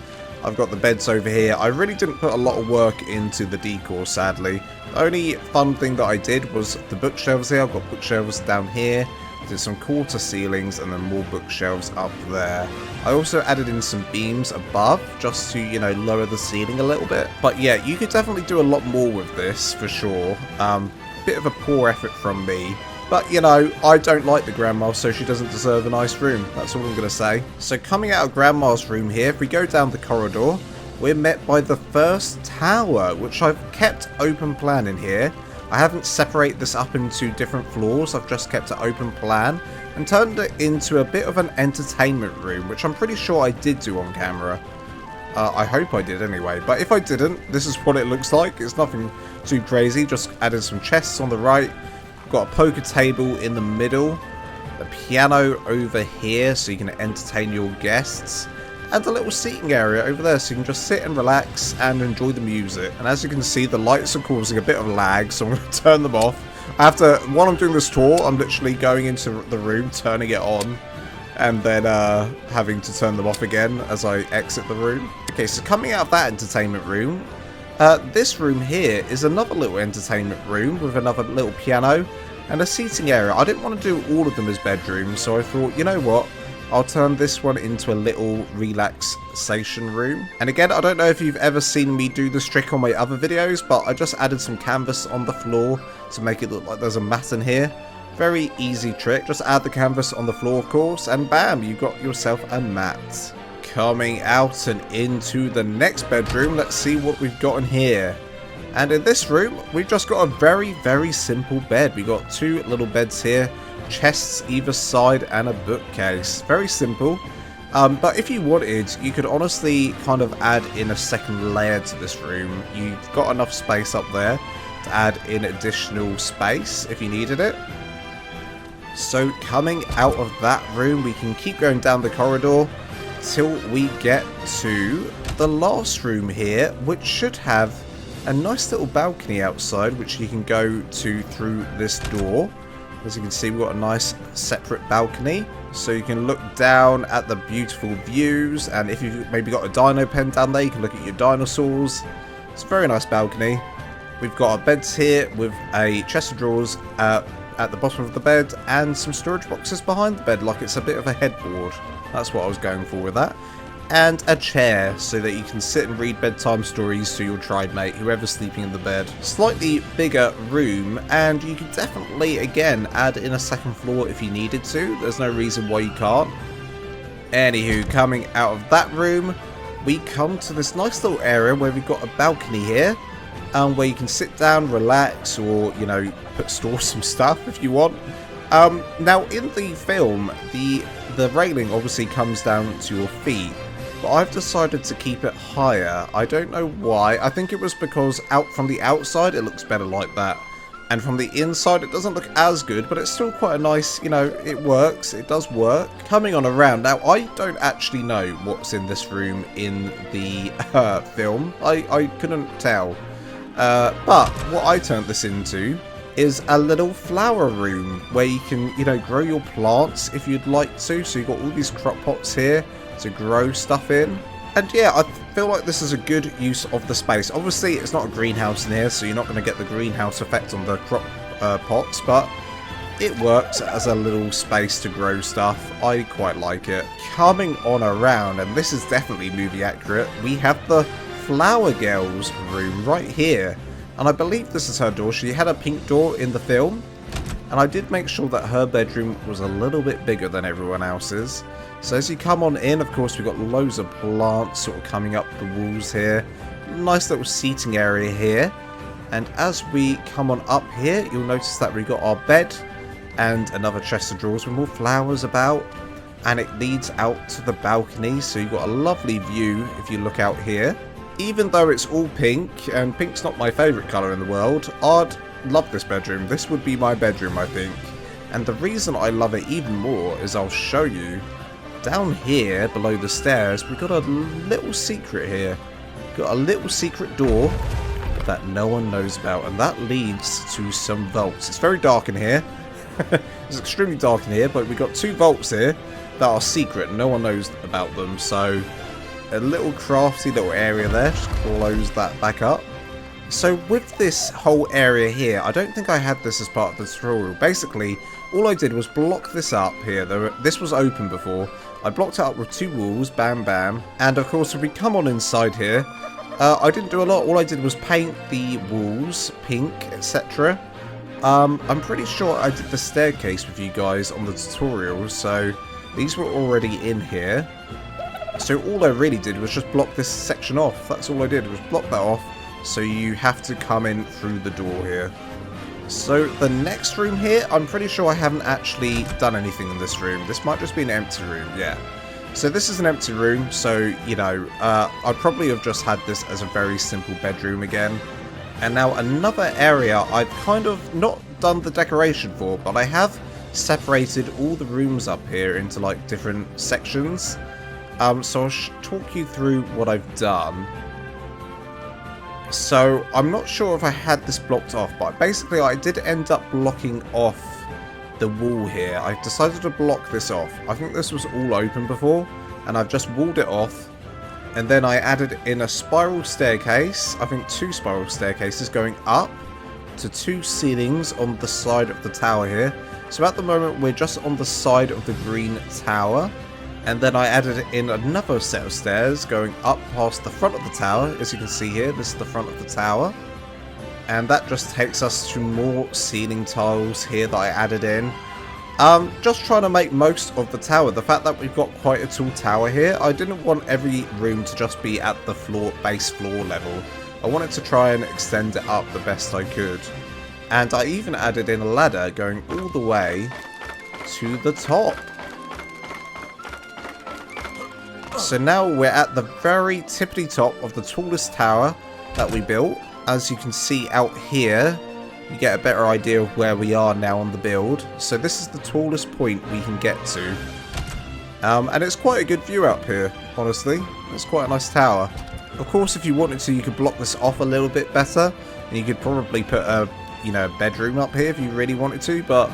I've got the beds over here. I really didn't put a lot of work into the decor, sadly. The only fun thing that I did was the bookshelves here. I've got bookshelves down here. There's some quarter ceilings and then more bookshelves up there. I also added in some beams above just to, you know, lower the ceiling a little bit. But yeah, you could definitely do a lot more with this for sure. Bit of a poor effort from me. But, you know, I don't like the grandma, so she doesn't deserve a nice room. That's all I'm going to say. So coming out of grandma's room here, if we go down the corridor, we're met by the first tower, which I've kept open plan in here. I haven't separated this up into different floors. I've just kept it open plan and turned it into a bit of an entertainment room, which I'm pretty sure I did do on camera. I hope I did anyway, but if I didn't, this is what it looks like. It's nothing too crazy, just added some chests on the right. Got a poker table in the middle, the piano over here so you can entertain your guests, and a little seating area over there so you can just sit and relax and enjoy the music. And as you can see, the lights are causing a bit of lag, so I'm going to turn them off. While I'm doing this tour, I'm literally going into the room, turning it on, and then having to turn them off again as I exit the room. Okay, so coming out of that entertainment room, this room here is another little entertainment room with another little piano and a seating area. I didn't want to do all of them as bedrooms, so I thought, you know what, I'll turn this one into a little relaxation room. And again, I don't know if you've ever seen me do this trick on my other videos, but I just added some canvas on the floor to make it look like there's a mat in here. Very easy trick. Just add the canvas on the floor, of course, and bam, you've got yourself a mat. Coming out and into the next bedroom, let's see what we've got in here. And in this room, we've just got a very, very simple bed. We've got two little beds here, chests either side, and a bookcase. Very simple. But if you wanted, you could honestly kind of add in a second layer to this room. You've got enough space up there to add in additional space if you needed it. So coming out of that room, we can keep going down the corridor till we get to the last room here, which should have a nice little balcony outside, which you can go to through this door. As you can see, we've got a nice separate balcony, so you can look down at the beautiful views, and if you've maybe got a dino pen down there, you can look at your dinosaurs. It's a very nice balcony. We've got our beds here with a chest of drawers at the bottom of the bed and some storage boxes behind the bed, like it's a bit of a headboard. That's what I was going for with that. And a chair so that you can sit and read bedtime stories to your tribe mate, whoever's sleeping in the bed. Slightly bigger room, and you could definitely, again, add in a second floor if you needed to. There's no reason why you can't. Anywho, coming out of that room, we come to this nice little area where we've got a balcony here, where you can sit down, relax, or, you know, store some stuff if you want. Now, in the film, the railing obviously comes down to your feet, but I've decided to keep it higher. I don't know why. I think it was because from the outside it looks better like that, and from the inside it doesn't look as good, but it's still quite a nice, you know, it works. It does work. Coming on around, now I don't actually know what's in this room in the film. I couldn't tell. But what I turned this into is a little flower room where you can, you know, grow your plants if you'd like to. So you've got all these crop pots here to grow stuff in. And yeah, I feel like this is a good use of the space. Obviously, it's not a greenhouse in here, so you're not going to get the greenhouse effect on the crop pots, but it works as a little space to grow stuff. I quite like it. Coming on around, and this is definitely movie accurate, we have the Flower Girl's room right here. And I believe this is her door. She had a pink door in the film, and I did make sure that her bedroom was a little bit bigger than everyone else's. So as you come on in, of course, we've got loads of plants sort of coming up the walls here. Nice little seating area here. And as we come on up here, you'll notice that we've got our bed and another chest of drawers with more flowers about. And it leads out to the balcony, so you've got a lovely view if you look out here. Even though it's all pink, and pink's not my favourite colour in the world, I'd love this bedroom. This would be my bedroom, I think. And the reason I love it even more is I'll show you. Down here, below the stairs, we've got a little secret here. We've got a little secret door that no one knows about, and that leads to some vaults. It's very dark in here. It's extremely dark in here, but we've got two vaults here that are secret, and no one knows about them, so a little crafty little area there. Just close that back up. So with this whole area here, I don't think I had this as part of the tutorial. Basically, all I did was block this up here. This was open before. I blocked it up with two walls, bam bam. And of course, if we come on inside here, I didn't do a lot. All I did was paint the walls pink, etc. I'm pretty sure I did the staircase with you guys on the tutorial, so these were already in here. So all I really did was just block this section off. That's all I did, was block that off. So you have to come in through the door here. So the next room here, I'm pretty sure I haven't actually done anything in this room. This might just be an empty room, yeah. So this is an empty room, so, you know, I'd probably have just had this as a very simple bedroom again. And now another area I've kind of not done the decoration for, but I have separated all the rooms up here into, like, different sections. So I'll talk you through what I've done. So I'm not sure if I had this blocked off, but basically I did end up blocking off the wall here. I decided to block this off. I think this was all open before, and I've just walled it off. And then I added in a spiral staircase, I think 2 spiral staircases going up to 2 ceilings on the side of the tower here. So at the moment we're just on the side of the green tower. And then I added in another set of stairs going up past the front of the tower. As you can see here, this is the front of the tower. And that just takes us to more ceiling tiles here that I added in. Just trying to make most of the tower. The fact that we've got quite a tall tower here, I didn't want every room to just be at the base floor level. I wanted to try and extend it up the best I could. And I even added in a ladder going all the way to the top. So now we're at the very tippity top of the tallest tower that we built. As you can see out here, you get a better idea of where we are now on the build. So this is the tallest point we can get to. And it's quite a good view up here, honestly. It's quite a nice tower. Of course, if you wanted to, you could block this off a little bit better. And you could probably put a, bedroom up here if you really wanted to, but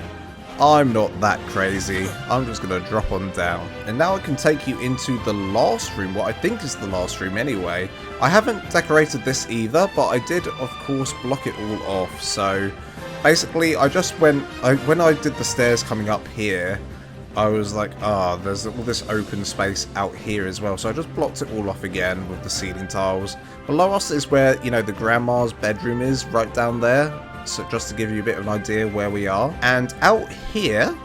I'm not that crazy. I'm just going to drop on down. And now I can take you into the last room, what I think is the last room anyway. I haven't decorated this either, but I did, of course, block it all off. So basically, I just when I did the stairs coming up here, I was like, there's all this open space out here as well. So I just blocked it all off again with the ceiling tiles. Below us is where, the grandma's bedroom is, right down there. So just to give you a bit of an idea where we are. And out here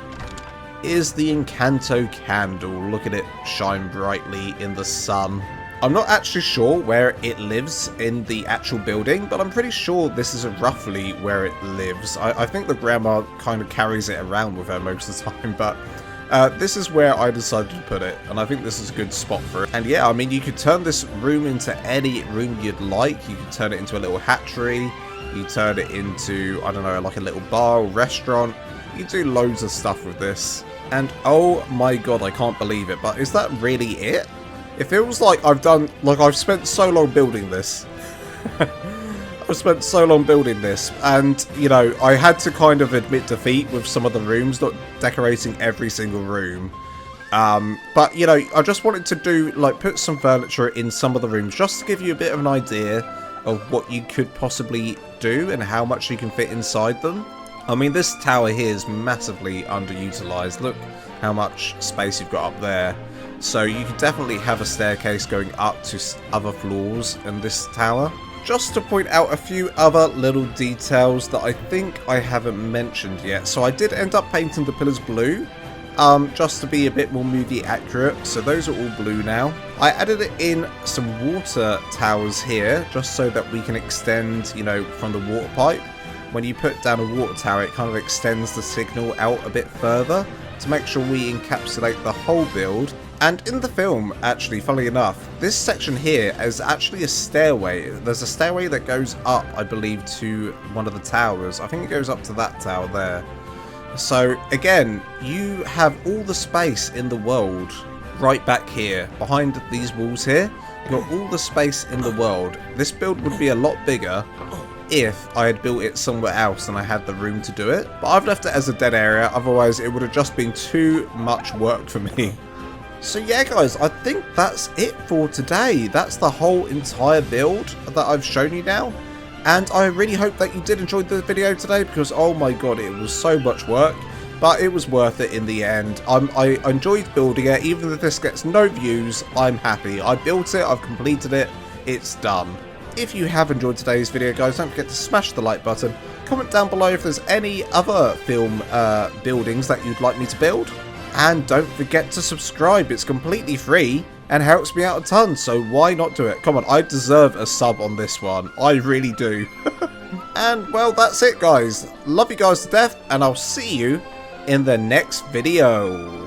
is the Encanto candle. Look at it shine brightly in the sun. I'm not actually sure where it lives in the actual building, but I'm pretty sure this is roughly where it lives. I think the grandma kind of carries it around with her most of the time, but this is where I decided to put it, and I think this is a good spot for it. And yeah, I mean, you could turn this room into any room you'd like. You could turn it into a little hatchery. You turn it into, I don't know, like a little bar or restaurant. You do loads of stuff with this. And oh my god, I can't believe it, but is that really it? It feels like I've spent so long building this. I've spent so long building this, and, I had to kind of admit defeat with some of the rooms, not decorating every single room. But, I just wanted to do, put some furniture in some of the rooms, just to give you a bit of an idea of what you could possibly do and how much you can fit inside them. I mean, this tower here is massively underutilized. Look how much space you've got up there. So you could definitely have a staircase going up to other floors in this tower. Just to point out a few other little details that I think I haven't mentioned yet. So I did end up painting the pillars blue. Just to be a bit more movie accurate, so those are all blue now. I added in some water towers here, just so that we can extend, from the water pipe. When you put down a water tower, it kind of extends the signal out a bit further to make sure we encapsulate the whole build. And in the film, actually, funnily enough, this section here is actually a stairway. There's a stairway that goes up, I believe, to one of the towers. I think it goes up to that tower there. So again, you have all the space in the world right back here behind these walls here. You've got all the space in the world. This build would be a lot bigger if I had built it somewhere else and I had the room to do it, but I've left it as a dead area, otherwise it would have just been too much work for me. So yeah guys, I think that's it for today. That's the whole entire build that I've shown you now. And I really hope that you did enjoy the video today, because oh my god, it was so much work, but it was worth it in the end. I enjoyed building it. Even if this gets no views, I'm happy. I built it, I've completed it, it's done. If you have enjoyed today's video guys, don't forget to smash the like button, comment down below if there's any other film buildings that you'd like me to build, and don't forget to subscribe. It's completely free and helps me out a ton, so why not do it? Come on, I deserve a sub on this one. I really do. And, well, that's it, guys. Love you guys to death, and I'll see you in the next video.